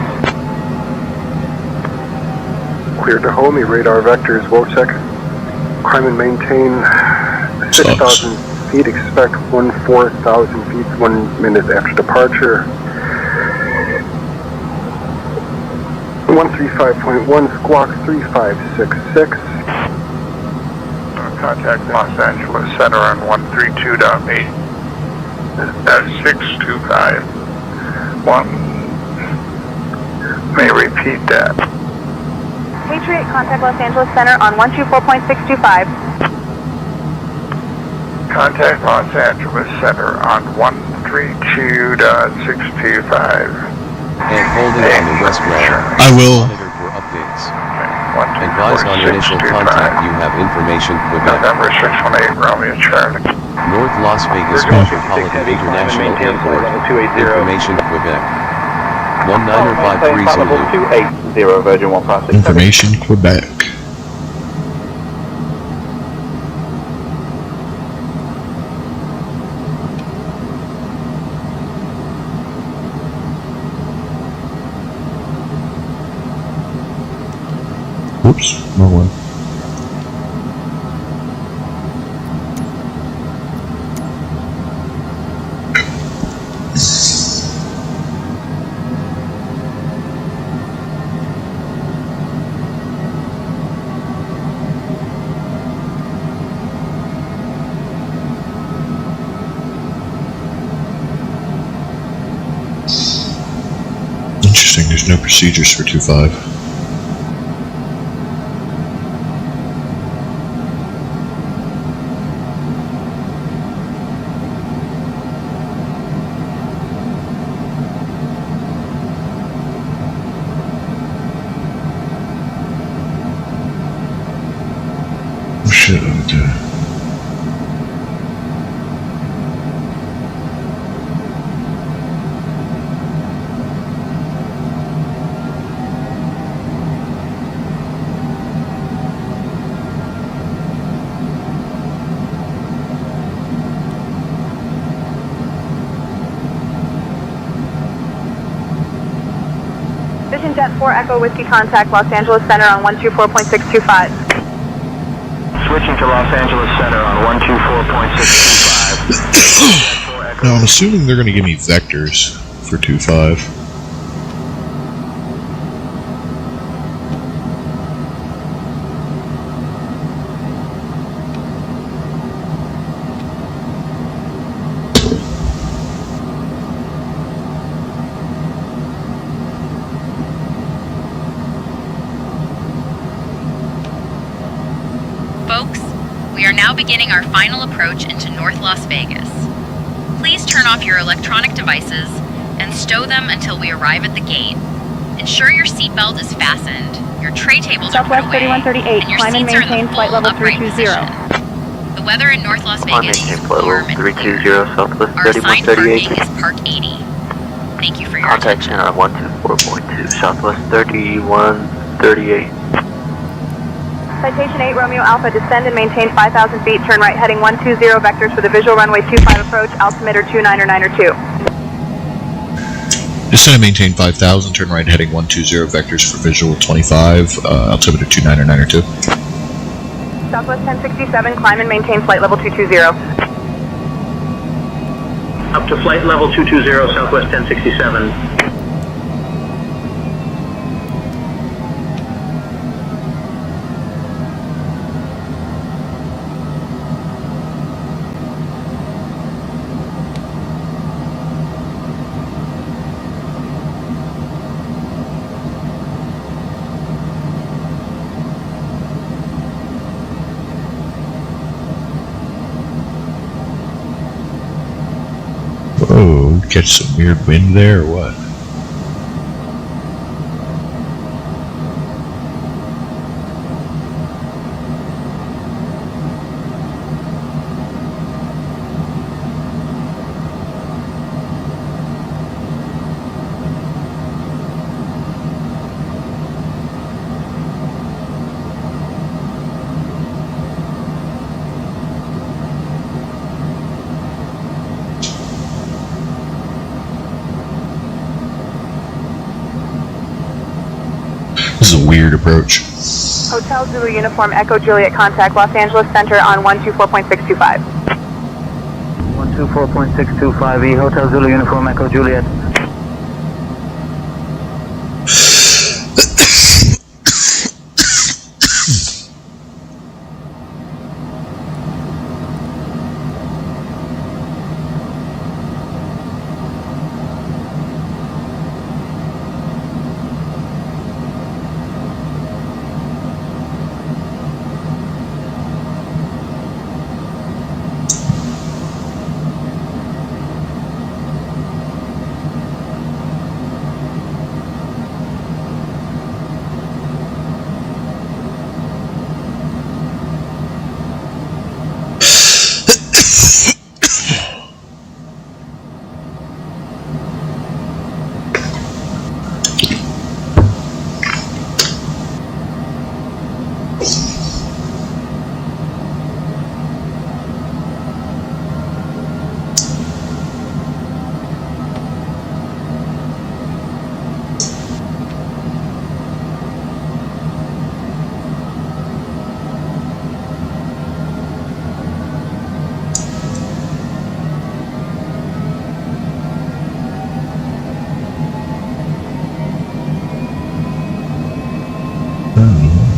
Clear to Homey, radar vectors, Wojtek. Climb and maintain 6,000 feet, expect 14,000 feet 1 minute after departure. 135.1, squawk 3566. Contact Los Angeles Center on 132.8 at 625. May repeat that. Patriot, contact Los Angeles Center on 124.625. Contact Los Angeles Center on 132.625. And holding on the west wall. I will. Monitor for updates. Advise on initial contact. You have information. Quebec. November 618 Romeo Charlie. North Las Vegas Metropolitan International Airport. Information. Quebec. 19530 Zulu. 280 Virgin 156. Information Quebec. Whoops, wrong one. Interesting, there's no procedures for 2.5. shit, okay. Vision Jet 4 Echo Whiskey contact Los Angeles Center on 124.625. Switching to Los Angeles Center on 124.625. Now I'm assuming they're going to give me vectors for 2.5. Folks, we are now beginning our final approach into North Las Vegas. Please turn off your electronic devices and stow them until we arrive at the gate. Ensure your seatbelt is fastened, your tray tables are put Southwest away, 3138, and your climb and seats are in maintain the flight full level upright 320. position. The weather in North Las Climb Vegas is maintain flight warm level and clear. 320, Southwest Our assigned parking 3138. is Park 80. Thank you for your Contact attention. center on 124.2, Southwest 3138. Citation 8 Romeo Alpha, descend and maintain 5,000 feet, turn right heading 120 vectors for the visual runway 25 approach, altimeter 29 or 9 or 2. Descend and maintain 5,000, turn right heading 120 vectors for visual 25, altimeter 29 or 9 or 2. Southwest 1067, climb and maintain flight level 220. Up to flight level 220, Southwest 1067. Whoa, catch some weird wind there or what? This is a weird approach. Hotel Zulu Uniform Echo Juliet contact Los Angeles Center on 124.625. 124.625E, Hotel Zulu Uniform Echo Juliet.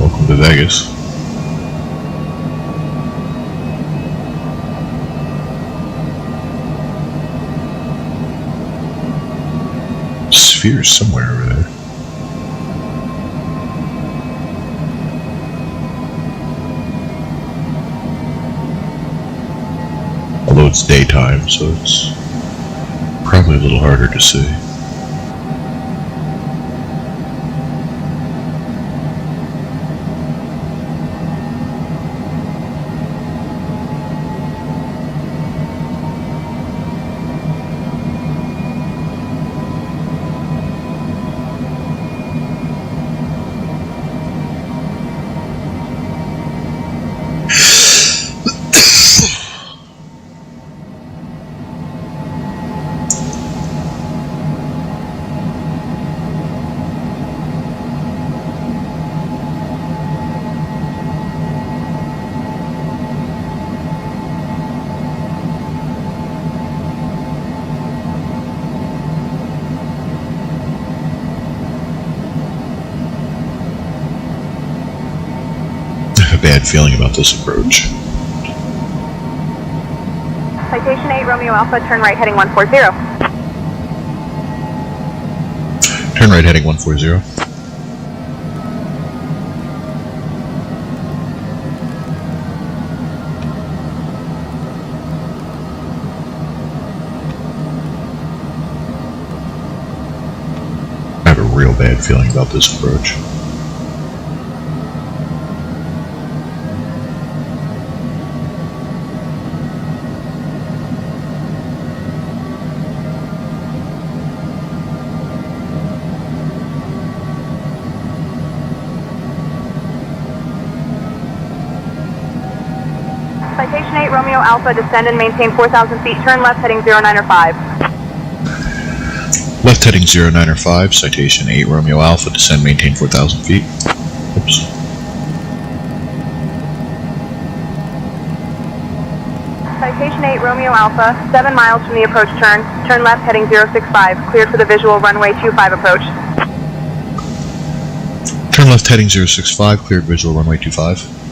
Welcome to Vegas. Sphere's somewhere over there. Although it's daytime, so it's probably a little harder to see. bad feeling about this approach. Citation 8, Romeo Alpha, turn right heading 140. Turn right heading 140. I have a real bad feeling about this approach. Citation 8, Romeo Alpha, descend and maintain 4,000 feet, turn left heading 09 or 5. Left heading 09 or 5, citation 8 Romeo Alpha, descend, maintain 4,000 feet. Oops. Citation 8, Romeo Alpha, 7 miles from the approach turn left heading 065, cleared for the visual runway 25 approach. Turn left heading 065, cleared visual runway 25.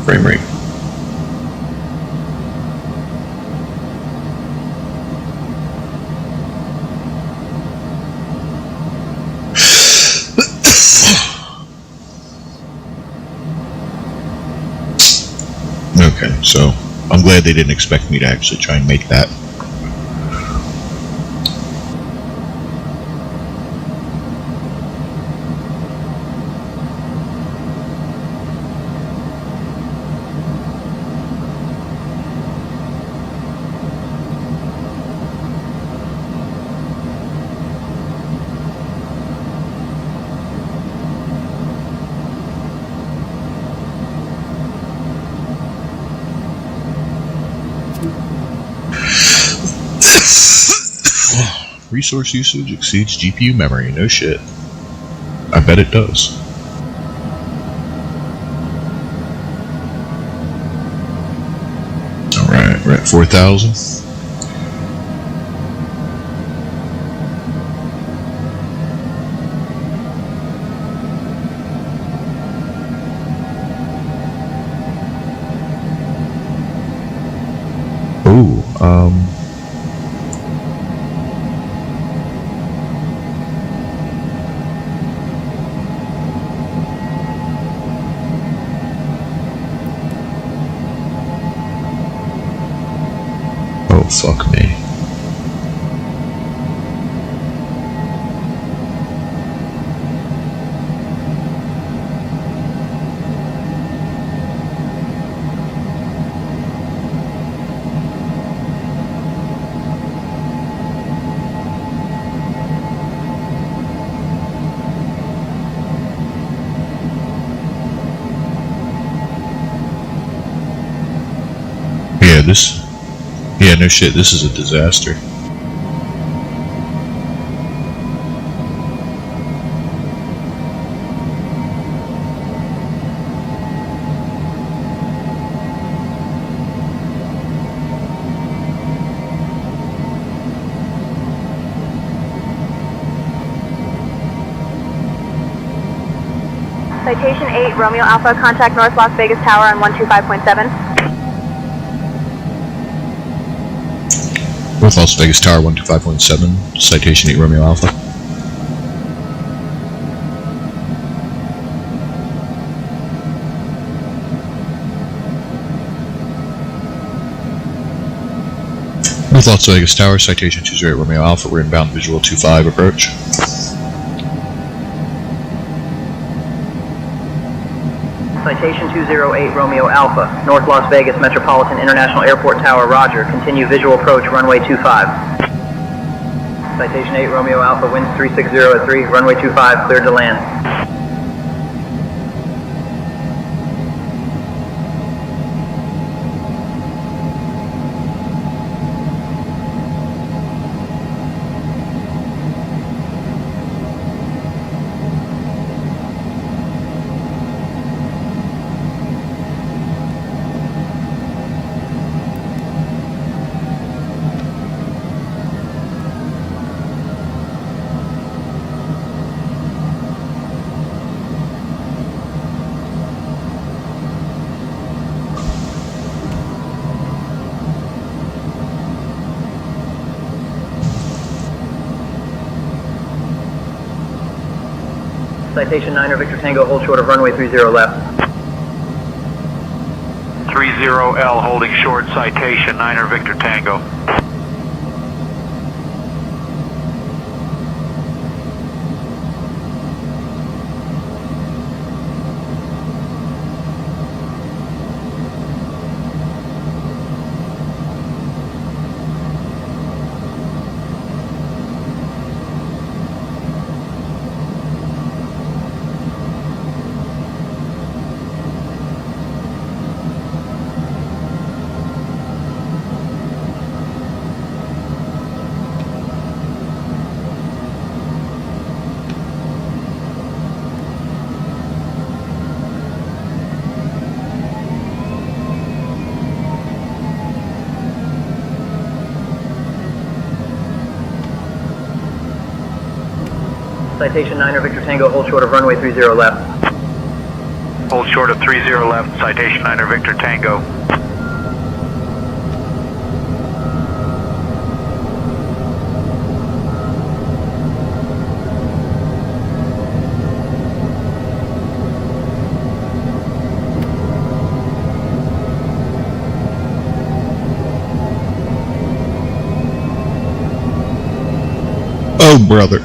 Frame rate. Okay, so I'm glad they didn't expect me to actually try and make that. Resource usage exceeds GPU memory. No shit. I bet it does. Alright, we're at 4,000. Ooh, oh, fuck me. Yeah, no shit, this is a disaster. Citation 8, Romeo Alpha, contact North Las Vegas Tower on 125.7. North Las Vegas Tower 125.7, citation 8 Romeo Alpha. North Las Vegas Tower, citation 28 Romeo Alpha, we're inbound visual 25 approach. Citation 208 Romeo Alpha, North Las Vegas Metropolitan International Airport Tower, roger. Continue visual approach, runway 25. Citation 8 Romeo Alpha, winds 360 at 3, runway 25, cleared to land. Citation 9 Victor Tango, hold short of runway 30 left. 30L holding short, citation 9 Victor Tango. Citation 9 Victor Tango, hold short of runway 30 left. Hold short of 30 left, citation 9 Victor Tango. Oh, brother.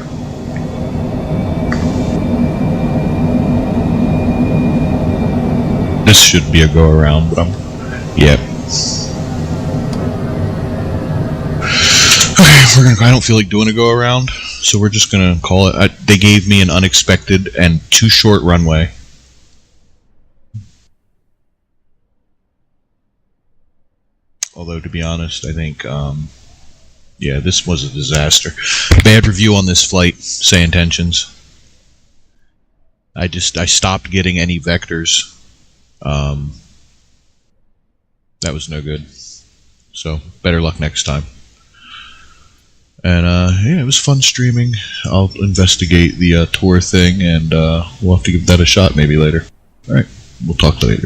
This should be a go around, but yeah. Okay, I don't feel like doing a go around, so we're just gonna call it. They gave me an unexpected and too short runway. Although, to be honest, I think, yeah, this was a disaster. Bad review on this flight. Say Intentions. I stopped getting any vectors. That was no good. So, better luck next time. And, yeah, it was fun streaming. I'll investigate the tour thing, and we'll have to give that a shot maybe later. Alright, we'll talk later.